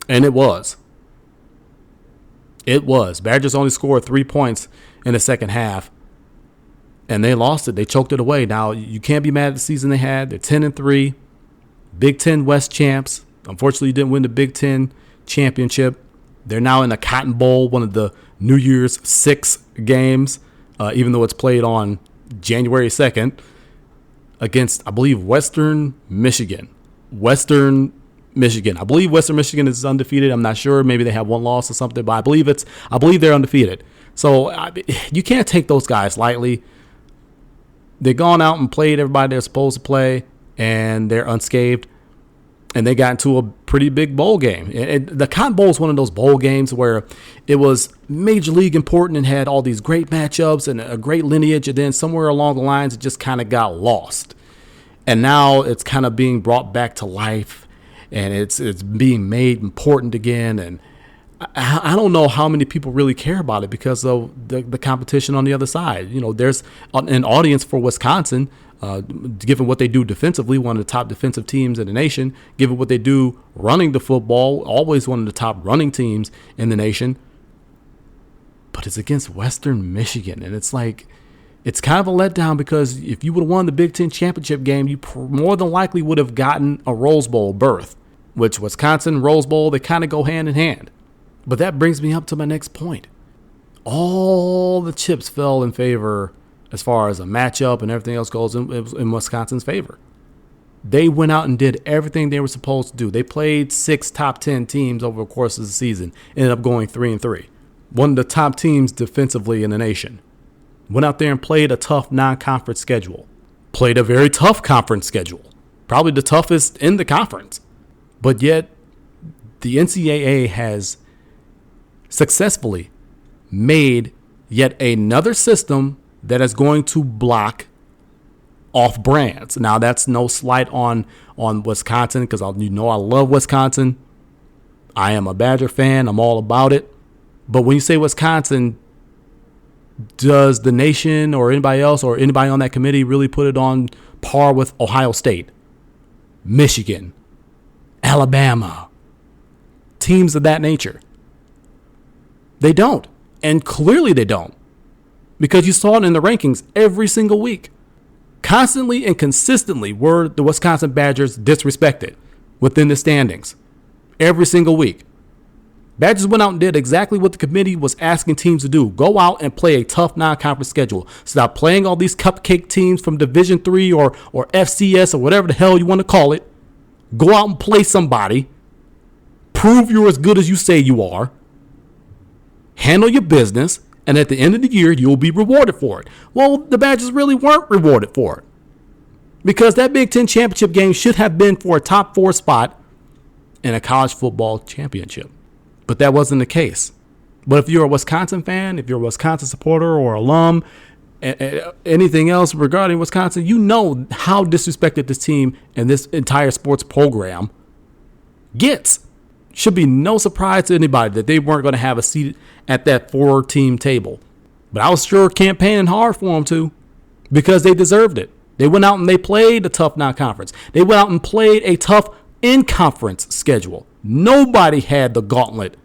And it was. It was. Badgers only scored 3 points in the second half. And they lost it. They choked it away. Now, you can't be mad at the season they had. They're 10-3. Big Ten West champs. Unfortunately, you didn't win the Big Ten championship. They're now in the Cotton Bowl, one of the New Year's 6 games, even though it's played on January 2nd against, I believe, Western Michigan. I believe Western Michigan is undefeated. I'm not sure. Maybe they have one loss or something, but I believe they're undefeated. So you can't take those guys lightly. They've gone out and played everybody they're supposed to play, and they're unscathed. And they got into a pretty big bowl game. And the Cotton Bowl is one of those bowl games where it was major league important and had all these great matchups and a great lineage. And then somewhere along the lines, it just kind of got lost. And now it's kind of being brought back to life, and it's being made important again. And I don't know how many people really care about it because of the competition on the other side. You know, there's an audience for Wisconsin, given what they do defensively, one of the top defensive teams in the nation, given what they do running the football, always one of the top running teams in the nation. But it's against Western Michigan, and it's like, it's kind of a letdown because if you would have won the Big Ten championship game, you more than likely would have gotten a Rose Bowl berth, which Wisconsin, Rose Bowl, they kind of go hand in hand. But that brings me up to my next point. All the chips fell in favor as far as a matchup and everything else goes in Wisconsin's favor. They went out and did everything they were supposed to do. They played 6 top 10 teams over the course of the season, ended up going 3-3. One of the top teams defensively in the nation. Went out there and played a tough non-conference schedule. Played a very tough conference schedule. Probably the toughest in the conference. But yet, the NCAA has successfully made yet another system that is going to block off brands. Now, that's no slight on Wisconsin because you know I love Wisconsin. I am a Badger fan. I'm all about it. But when you say Wisconsin, does the nation or anybody else or anybody on that committee really put it on par with Ohio State, Michigan, Alabama, teams of that nature? They don't. And clearly they don't. Because you saw it in the rankings every single week. Constantly and consistently were the Wisconsin Badgers disrespected within the standings. Every single week. Badgers went out and did exactly what the committee was asking teams to do. Go out and play a tough non-conference schedule. Stop playing all these cupcake teams from Division III or FCS or whatever the hell you want to call it. Go out and play somebody. Prove you're as good as you say you are. Handle your business. And at the end of the year, you'll be rewarded for it. Well, the Badgers really weren't rewarded for it. Because that Big Ten championship game should have been for a top 4 spot in a college football championship. But that wasn't the case. But if you're a Wisconsin fan, if you're a Wisconsin supporter or alum, anything else regarding Wisconsin, you know how disrespected this team and this entire sports program gets. Should be no surprise to anybody that they weren't going to have a seat at that 4-team table. But I was sure campaigning hard for them to, because they deserved it. They went out and they played a tough non-conference. They went out and played a tough in-conference schedule. Nobody had the gauntlet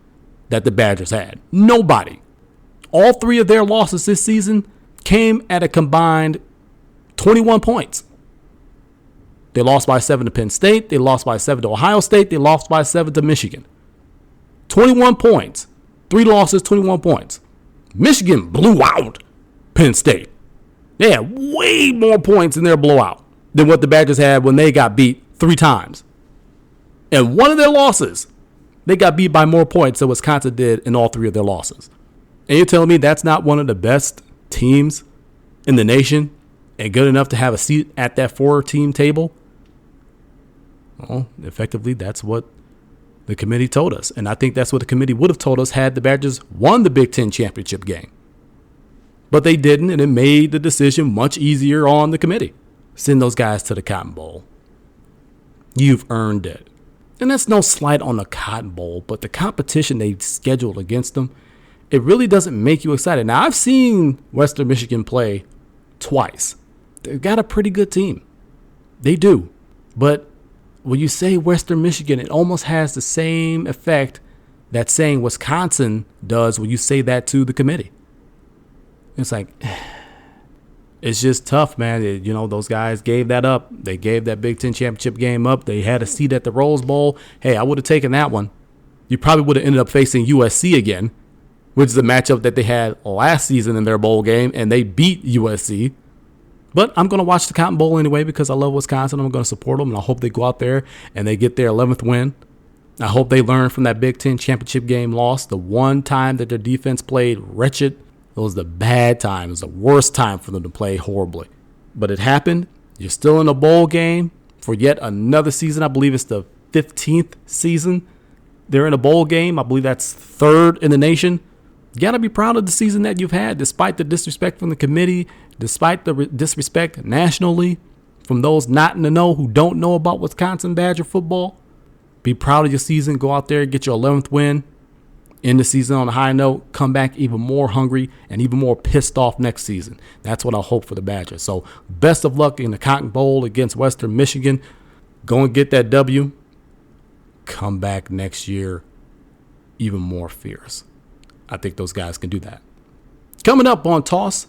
that the Badgers had. Nobody. All 3 of their losses this season came at a combined 21 points. They lost by 7 to Penn State. They lost by 7 to Ohio State. They lost by 7 to Michigan. 21 points. 3 losses, 21 points. Michigan blew out Penn State. They had way more points in their blowout than what the Badgers had when they got beat 3 times. And one of their losses, they got beat by more points than Wisconsin did in all 3 of their losses. And you're telling me that's not one of the best teams in the nation and good enough to have a seat at that 4-team table? Well, effectively, that's what the committee told us. And I think that's what the committee would have told us had the Badgers won the Big Ten championship game. But they didn't, and it made the decision much easier on the committee. Send those guys to the Cotton Bowl. You've earned it. And that's no slight on the Cotton Bowl, but the competition they scheduled against them, it really doesn't make you excited. Now, I've seen Western Michigan play twice. They've got a pretty good team. They do. But when you say Western Michigan, it almost has the same effect that saying Wisconsin does when you say that to the committee. It's like, it's just tough, man. Those guys gave that up. They gave that Big Ten championship game up. They had a seat at the Rose Bowl. Hey, I would have taken that one. You probably would have ended up facing USC again, which is a matchup that they had last season in their bowl game, and they beat USC. But I'm going to watch the Cotton Bowl anyway because I love Wisconsin. I'm going to support them, and I hope they go out there and they get their 11th win. I hope they learn from that Big Ten championship game loss. The one time that their defense played wretched, it was the bad time. It was the worst time for them to play horribly. But it happened. You're still in a bowl game for yet another season. I believe it's the 15th season. They're in a bowl game. I believe that's 3rd in the nation. You got to be proud of the season that you've had, despite the disrespect from the committee, despite the disrespect nationally from those not in the know who don't know about Wisconsin Badger football. Be proud of your season. Go out there, get your 11th win. End the season on a high note. Come back even more hungry and even more pissed off next season. That's what I hope for the Badgers. So best of luck in the Cotton Bowl against Western Michigan. Go and get that W. Come back next year even more fierce. I think those guys can do that. Coming up on Toss,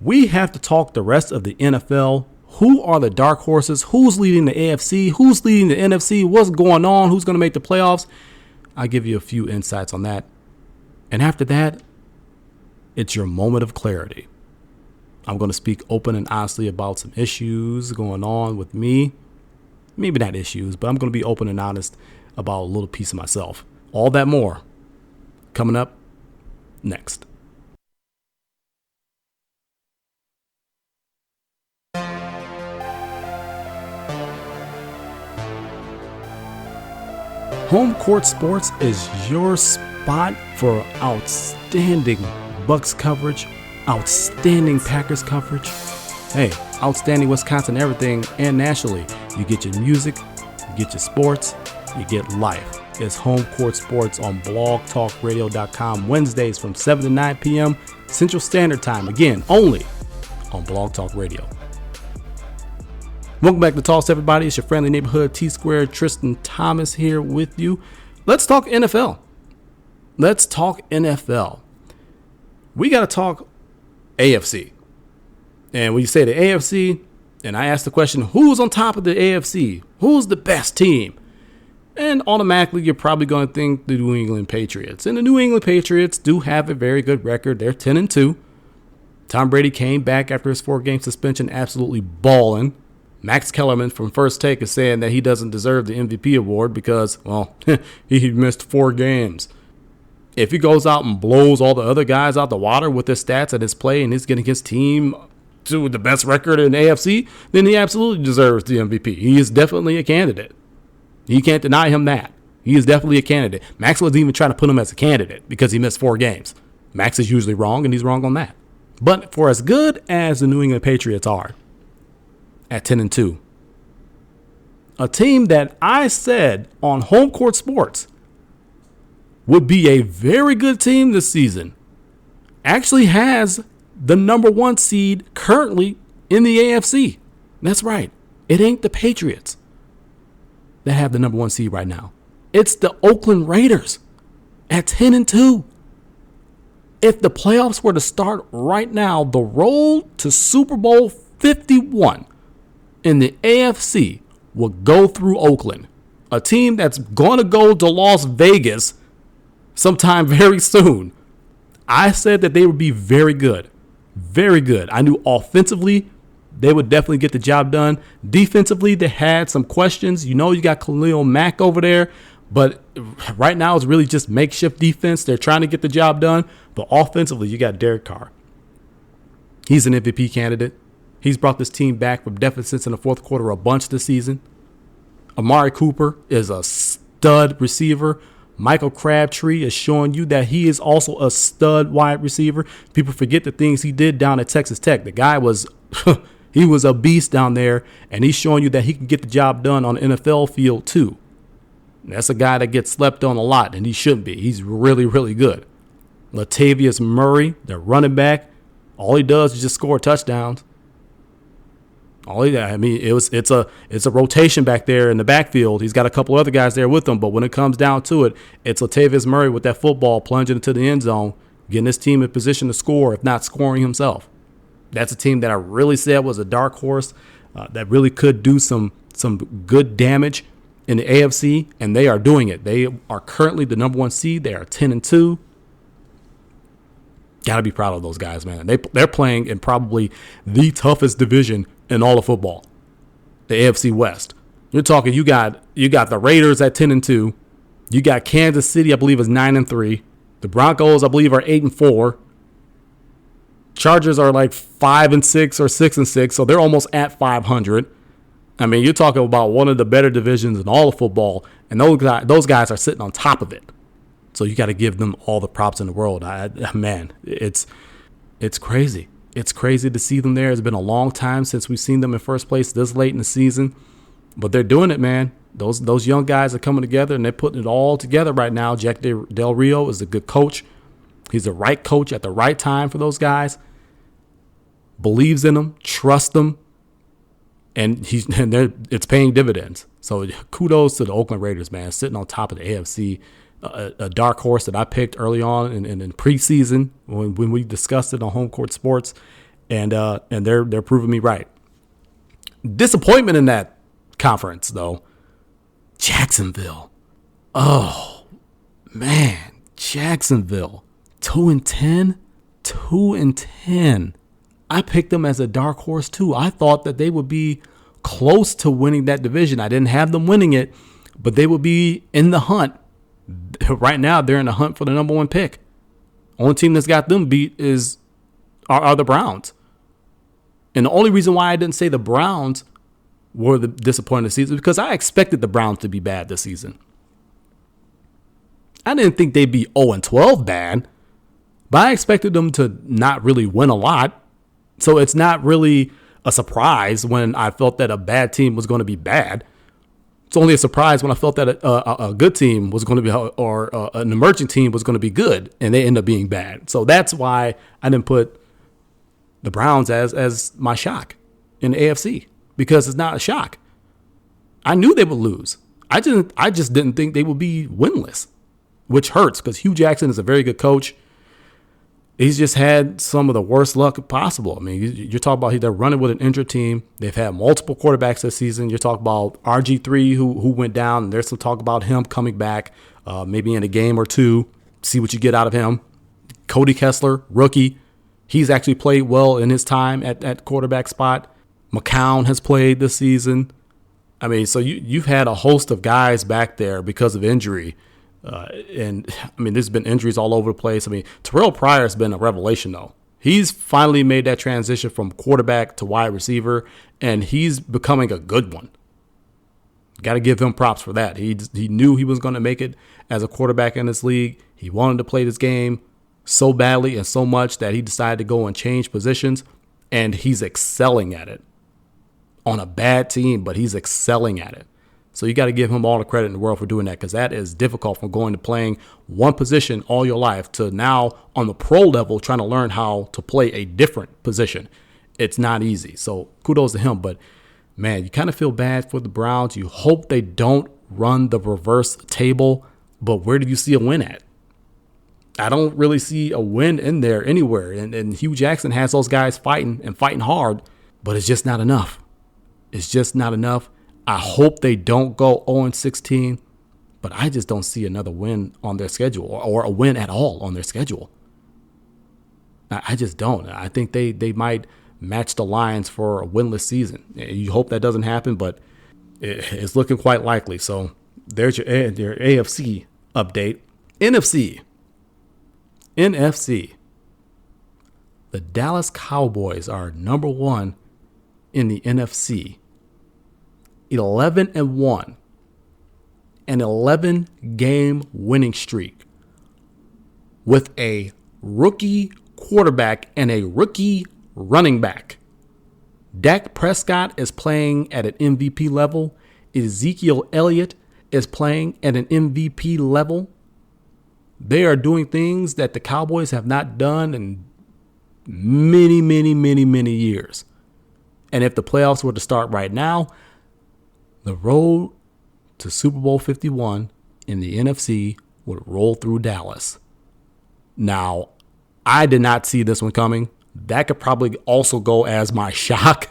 we have to talk the rest of the NFL. Who are the dark horses? Who's leading the AFC? Who's leading the NFC? What's going on? Who's going to make the playoffs? I'll give you a few insights on that. And after that, it's your moment of clarity. I'm going to speak open and honestly about some issues going on with me. Maybe not issues, but I'm going to be open and honest about a little piece of myself. All that more coming up next. Home Court Sports is your spot for outstanding Bucks coverage, outstanding Packers coverage, outstanding Wisconsin everything, and nationally. You get your music, you get your sports, you get life. It's Home Court Sports on blogtalkradio.com Wednesdays from 7 to 9 p.m. Central Standard Time. Again, only on Blog Talk Radio. Welcome back to Toss, everybody. It's your friendly neighborhood T-Squared Tristan Thomas here with you. Let's talk NFL. We got to talk AFC. And when you say the AFC, and I ask the question, who's on top of the AFC? Who's the best team? And automatically, you're probably going to think the New England Patriots. And the New England Patriots do have a very good record. They're 10-2. Tom Brady came back after his 4-game suspension, absolutely balling. Max Kellerman from First Take is saying that he doesn't deserve the MVP award because, well, he missed 4 games. If he goes out and blows all the other guys out the water with his stats and his play and he's getting his team to the best record in the AFC, then he absolutely deserves the MVP. He is definitely a candidate. You can't deny him that. He is definitely a candidate. Max was even trying to put him as a candidate because he missed 4 games. Max is usually wrong, and he's wrong on that. But for as good as the New England Patriots are at 10-2, a team that I said on Home Court Sports would be a very good team this season actually has the number 1 seed currently in the AFC. That's right. It ain't the Patriots that have the number 1 seed right now. It's the Oakland Raiders at 10-2. If the playoffs were to start right now, the road to Super Bowl 51 in the AFC will go through Oakland, a team that's going to go to Las Vegas sometime very soon. I said that they would be very good. Very good. I knew offensively they would definitely get the job done. Defensively, they had some questions. You know, you got Khalil Mack over there, but right now it's really just makeshift defense. They're trying to get the job done. But offensively, you got Derek Carr. He's an MVP candidate. He's brought this team back from deficits in the fourth quarter a bunch this season. Amari Cooper is a stud receiver. Michael Crabtree is showing you that he is also a stud wide receiver. People forget the things he did down at Texas Tech. The guy was he was a beast down there, and he's showing you that he can get the job done on the NFL field too. That's a guy that gets slept on a lot, and he shouldn't be. He's really, really good. Latavius Murray, the running back, all he does is just score touchdowns. It's a rotation back there in the backfield. He's got a couple other guys there with him, but when it comes down to it, it's Latavius Murray with that football plunging into the end zone, getting his team in position to score, if not scoring himself. That's a team that I really said was a dark horse that really could do some good damage in the AFC, and they are doing it. They are currently the number 1 seed. They are 10-2. Got to be proud of those guys, man. They're playing in probably the toughest division in all of football, the AFC West. You're talking you got the Raiders at 10-2. You got Kansas City, I believe, is 9-3. The Broncos, I believe, are 8-4. Chargers are like 5-6 or 6-6, so they're almost at 500. I mean, you're talking about one of the better divisions in all of football, and those guys are sitting on top of it. So you got to give them all the props in the world. Man, it's crazy. It's crazy to see them there. It's been a long time since we've seen them in first place this late in the season. But they're doing it, man. Those young guys are coming together, and they're putting it all together right now. Jack Del Rio is a good coach. He's the right coach at the right time for those guys. Believes in them, trusts them, and it's paying dividends. So kudos to the Oakland Raiders, man, sitting on top of the AFC. A dark horse that I picked early on in preseason when we discussed it on Home Court Sports, and they're proving me right. Disappointment in that conference, though. Jacksonville. Oh, man. Jacksonville. 2-10. 2-10. I picked them as a dark horse, too. I thought that they would be close to winning that division. I didn't have them winning it, but they would be in the hunt. Right now, they're in the hunt for the number 1 pick. Only team that's got them beat are the Browns. And the only reason why I didn't say the Browns were the disappointing season is because I expected the Browns to be bad this season. I didn't think they'd be 0-12 bad, but I expected them to not really win a lot. So it's not really a surprise when I felt that a bad team was going to be bad. It's only a surprise when I felt that a good team was going to be, or an emerging team was going to be good, and they end up being bad. So that's why I didn't put the Browns as my shock in the AFC, because it's not a shock. I knew they would lose. I just didn't think they would be winless, which hurts because Hugh Jackson is a very good coach. He's just had some of the worst luck possible. I mean, you're talking about they're running with an injured team. They've had multiple quarterbacks this season. You're talking about RG3 who went down, and there's some talk about him coming back maybe in a game or two. See what you get out of him. Cody Kessler, rookie. He's actually played well in his time at quarterback spot. McCown has played this season. I mean, so you've had a host of guys back there because of injury. And I mean, there's been injuries all over the place. I mean, Terrell Pryor has been a revelation, though. He's finally made that transition from quarterback to wide receiver, and he's becoming a good one. Got to give him props for that. He knew he was going to make it as a quarterback in this league. He wanted to play this game so badly and so much that he decided to go and change positions, and he's excelling at it. On a bad team, but he's excelling at it. So you got to give him all the credit in the world for doing that, because that is difficult from going to playing one position all your life to now on the pro level trying to learn how to play a different position. It's not easy. So kudos to him. But, man, you kind of feel bad for the Browns. You hope they don't run the reverse table. But where do you see a win at? I don't really see a win in there anywhere. And Hugh Jackson has those guys fighting hard, but it's just not enough. It's just not enough. I hope they don't go 0-16, but I just don't see another win on their schedule or a win at all on their schedule. I just don't. I think they might match the Lions for a winless season. You hope that doesn't happen, but it's looking quite likely. So there's your AFC update. NFC. The Dallas Cowboys are number one in the NFC. 11-1, an 11-game winning streak with a rookie quarterback and a rookie running back. Dak Prescott is playing at an MVP level. Ezekiel Elliott is playing at an MVP level. They are doing things that the Cowboys have not done in many years. And if the playoffs were to start right now, the road to Super Bowl 51 in the NFC would roll through Dallas. Now, I did not see this one coming. That could probably also go as my shock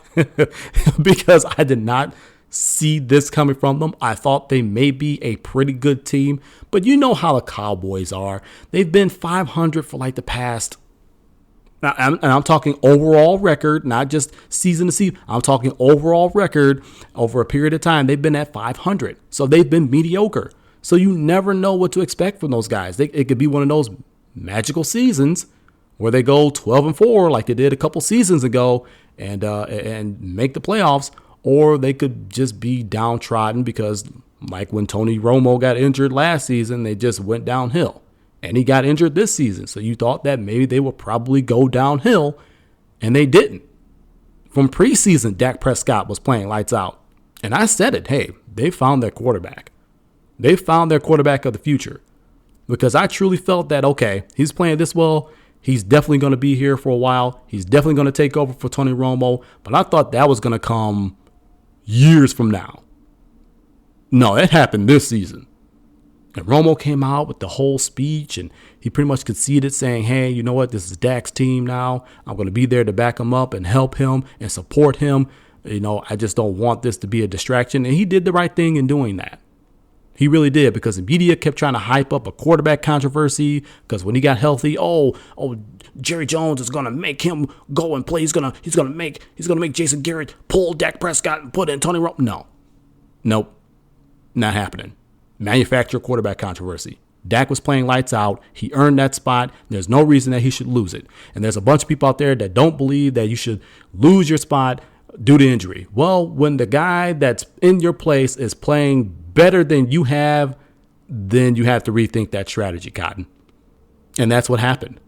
because I did not see this coming from them. I thought they may be a pretty good team, but you know how the Cowboys are. They've been 500 for like the past. And I'm talking overall record, not just season to season. I'm talking overall record over a period of time. They've been at 500. So they've been mediocre. So you never know what to expect from those guys. It could be one of those magical seasons where they go 12-4 like they did a couple seasons ago and make the playoffs. Or they could just be downtrodden because like when Tony Romo got injured last season, they just went downhill. And he got injured this season. So you thought that maybe they would probably go downhill, and they didn't. From preseason, Dak Prescott was playing lights out. And I said it, hey, they found their quarterback. They found their quarterback of the future. Because I truly felt that, okay, he's playing this well. He's definitely going to be here for a while. He's definitely going to take over for Tony Romo. But I thought that was going to come years from now. No, it happened this season. And Romo came out with the whole speech, and he pretty much conceded saying, hey, you know what? This is Dak's team now. I'm going to be there to back him up and help him and support him. You know, I just don't want this to be a distraction. And he did the right thing in doing that. He really did, because the media kept trying to hype up a quarterback controversy because when he got healthy, Jerry Jones is going to make him go and play. He's going to make Jason Garrett pull Dak Prescott and put in Tony Romo. Nope. Not happening. Manufactured quarterback controversy. Dak was playing lights out. He earned that spot. There's no reason that he should lose it. And there's a bunch of people out there that don't believe that you should lose your spot due to injury. Well, when the guy that's in your place is playing better than you have, then you have to rethink that strategy, Cotton. And that's what happened.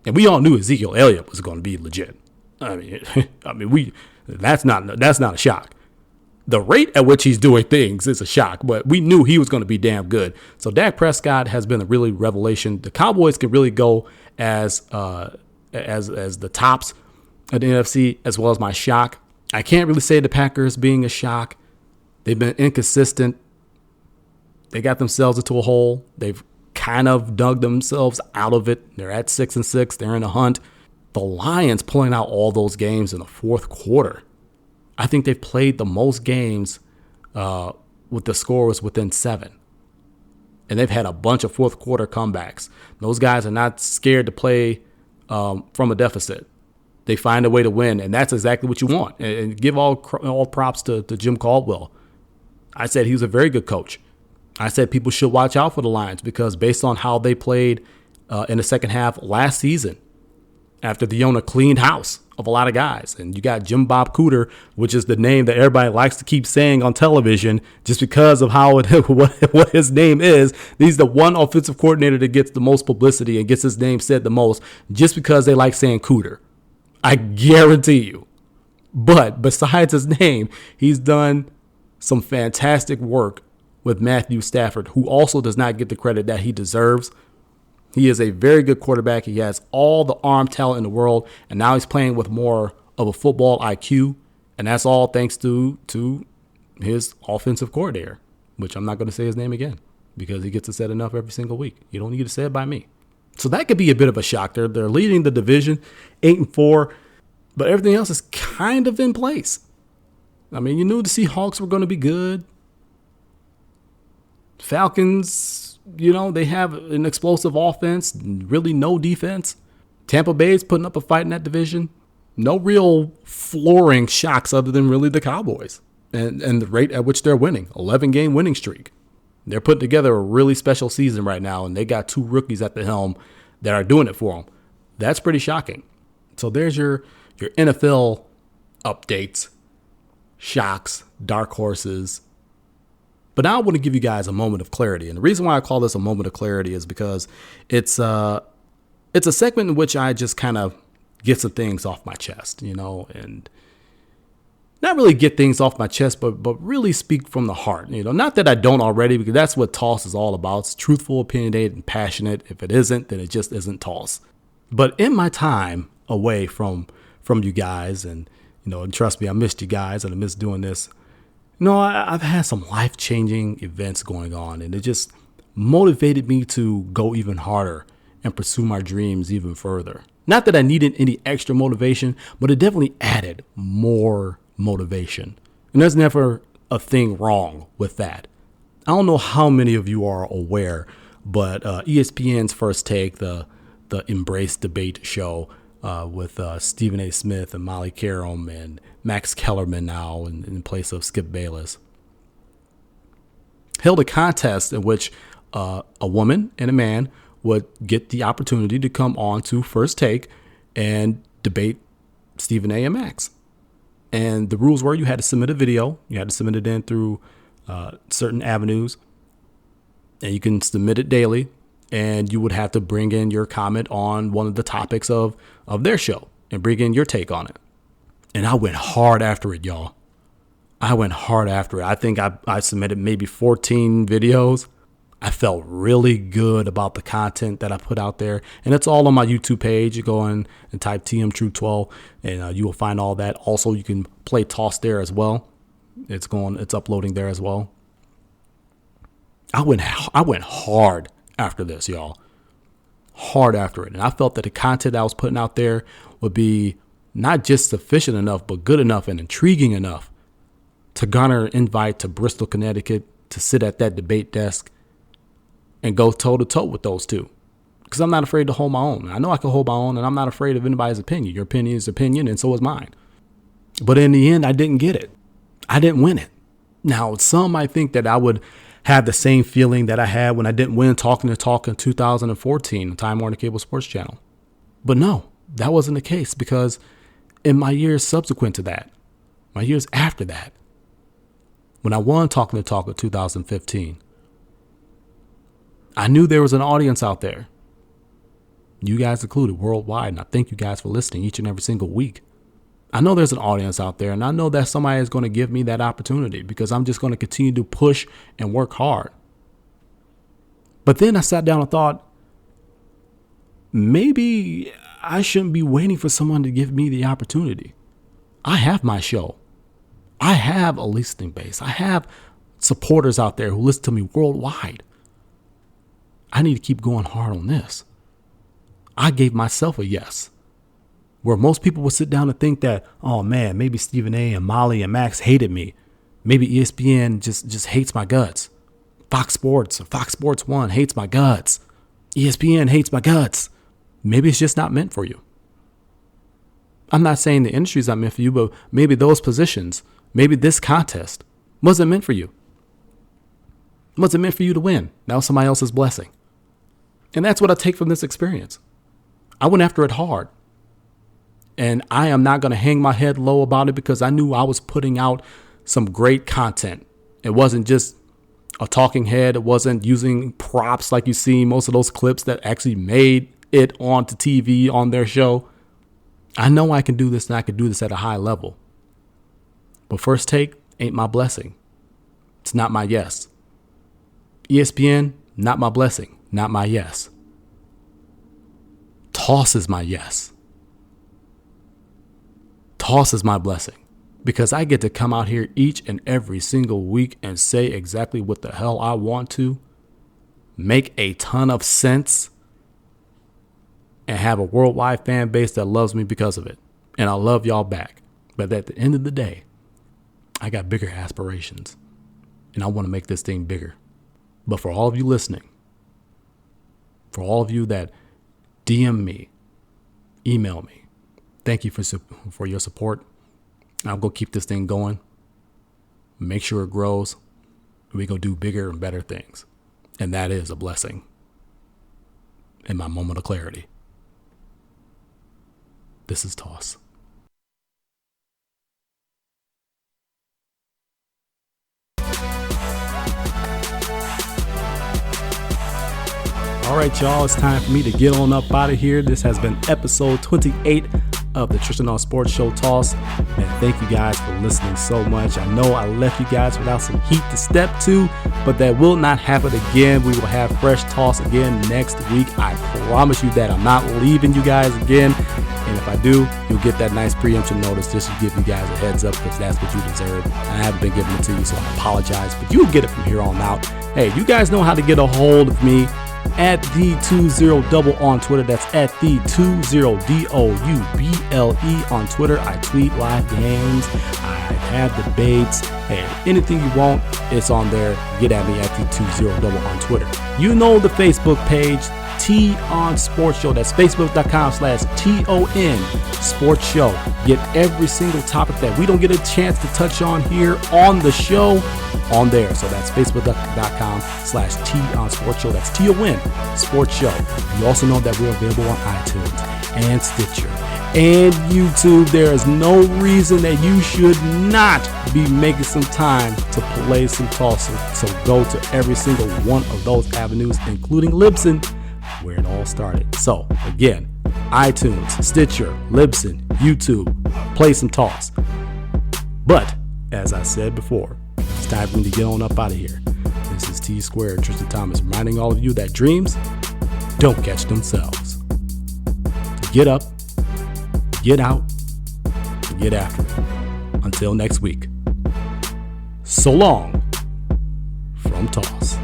And we all knew Ezekiel Elliott was going to be legit. That's not a shock. The rate at which he's doing things is a shock, but we knew he was going to be damn good. So Dak Prescott has been a really revelation. The Cowboys can really go as the tops of the NFC, as well as my shock. I can't really say the Packers being a shock. They've been inconsistent. They got themselves into a hole. They've kind of dug themselves out of it. They're at 6-6. They're in a hunt. The Lions pulling out all those games in the fourth quarter. I think they've played the most games with the scores within 7. And they've had a bunch of fourth quarter comebacks. Those guys are not scared to play from a deficit. They find a way to win, and that's exactly what you want. And give all props to Jim Caldwell. I said he was a very good coach. I said people should watch out for the Lions because based on how they played in the second half last season, after the owner cleaned house of a lot of guys. And you got Jim Bob Cooter, which is the name that everybody likes to keep saying on television just because of how what his name is. He's the one offensive coordinator that gets the most publicity and gets his name said the most just because they like saying Cooter. I guarantee you. But besides his name, he's done some fantastic work with Matthew Stafford, who also does not get the credit that he deserves. He is a very good quarterback. He has all the arm talent in the world, and now he's playing with more of a football IQ, and that's all thanks to his offensive coordinator, which I'm not going to say his name again because he gets it said enough every single week. You don't need to say it by me. So that could be a bit of a shock. They're leading the division 8-4, but everything else is kind of in place. I mean, you knew the Seahawks were going to be good. Falcons, they have an explosive offense, really no defense. Tampa Bay's putting up a fight in that division. No real flooring shocks other than really the Cowboys and the rate at which they're winning. 11-game winning streak. They're putting together a really special season right now, and they got 2 rookies at the helm that are doing it for them. That's pretty shocking. So there's your NFL updates, shocks, dark horses. But now I want to give you guys a moment of clarity. And the reason why I call this a moment of clarity is because it's a segment in which I just kind of get some things off my chest, and not really get things off my chest, but really speak from the heart. Not that I don't already, because that's what Toss is all about. It's truthful, opinionated, and passionate. If it isn't, then it just isn't Toss. But in my time away from you guys, and trust me, I missed you guys, and I missed doing this. I've had some life-changing events going on, and it just motivated me to go even harder and pursue my dreams even further. Not that I needed any extra motivation, but it definitely added more motivation. And there's never a thing wrong with that. I don't know how many of you are aware, but ESPN's First Take, the Embrace debate show with Stephen A. Smith and Molly Karam and Max Kellerman now in place of Skip Bayless, held a contest in which a woman and a man would get the opportunity to come on to First Take and debate Stephen A. and Max. And the rules were you had to submit a video. You had to submit it in through certain avenues, and you can submit it daily. And you would have to bring in your comment on one of the topics of their show and bring in your take on it. And I went hard after it, y'all. I went hard after it. I think I submitted maybe 14 videos. I felt really good about the content that I put out there. And it's all on my YouTube page. You go in and type TM True 12 and you will find all that. Also, you can play Toss there as well. It's uploading there as well. I went hard after this, y'all. Hard after it. And I felt that the content I was putting out there would be not just sufficient enough, but good enough and intriguing enough to garner an invite to Bristol, Connecticut, to sit at that debate desk and go toe to toe with those two. Because I'm not afraid to hold my own. I know I can hold my own, and I'm not afraid of anybody's opinion. Your opinion is opinion, and so is mine. But in the end, I didn't get it. I didn't win it. Now, some might think that I would have the same feeling that I had when I didn't win Talking the Talk in 2014 on Time Warner Cable Sports Channel. But no, that wasn't the case, because in my years subsequent to that, my years after that, when I won Talking the Talk in 2015, I knew there was an audience out there, you guys included, worldwide, and I thank you guys for listening each and every single week. I know there's an audience out there, and I know that somebody is going to give me that opportunity because I'm just going to continue to push and work hard. But then I sat down and thought, maybe I shouldn't be waiting for someone to give me the opportunity. I have my show. I have a listening base. I have supporters out there who listen to me worldwide. I need to keep going hard on this. I gave myself a yes. Where most people would sit down and think that, oh man, maybe Stephen A. and Molly and Max hated me. Maybe ESPN just hates my guts. Fox Sports or Fox Sports 1 hates my guts. ESPN hates my guts. Maybe it's just not meant for you. I'm not saying the industry's not meant for you, but maybe those positions, maybe this contest wasn't meant for you. It wasn't meant for you to win. That was somebody else's blessing. And that's what I take from this experience. I went after it hard. And I am not going to hang my head low about it because I knew I was putting out some great content. It wasn't just a talking head. It wasn't using props like you see most of those clips that actually made it onto TV on their show. I know I can do this, and I can do this at a high level. But First Take ain't my blessing. It's not my yes. ESPN, not my blessing, not my yes. Toss is my yes. Toss is my blessing because I get to come out here each and every single week and say exactly what the hell I want to, make a ton of sense, and have a worldwide fan base that loves me because of it. And I love y'all back. But at the end of the day, I got bigger aspirations, and I want to make this thing bigger. But for all of you listening, for all of you that DM me, email me, thank you for your support. I'll go keep this thing going, make sure it grows. We go do bigger and better things. And that is a blessing in my moment of clarity. This is Toss. All right, y'all, it's time for me to get on up out of here. This has been episode 28 of the Tristain Sports Show Toss. And thank you guys for listening so much. I know I left you guys without some heat to step to, but that will not happen again. We will have fresh Toss again next week. I promise you that I'm not leaving you guys again. And if I do, you'll get that nice preemption notice just to give you guys a heads up because that's what you deserve. I haven't been giving it to you, so I apologize, but you'll get it from here on out. Hey, you guys know how to get a hold of me. At the20double on Twitter. That's at the20double on Twitter. I tweet live games. I have debates. Hey, anything you want, it's on there. Get at me at the20double on Twitter. You know the Facebook page, T on Sports Show. That's facebook.com/TON Sports Show. Get every single topic that we don't get a chance to touch on here on the show on there. So that's facebook.com/TON Sports Show. That's TON Sports Show. You also know that we're available on iTunes and Stitcher and YouTube. There is no reason that you should not be making some time to play some toss. So go to every single one of those avenues, including Libsyn, where it all started. So again, iTunes, Stitcher, Libsyn, YouTube, play some toss. But as I said before, it's time for me to get on up out of here. This is T Squared, Tristan Thomas, reminding all of you that dreams don't catch themselves. Get up, get out, get after it. Until next week, so long from Toss.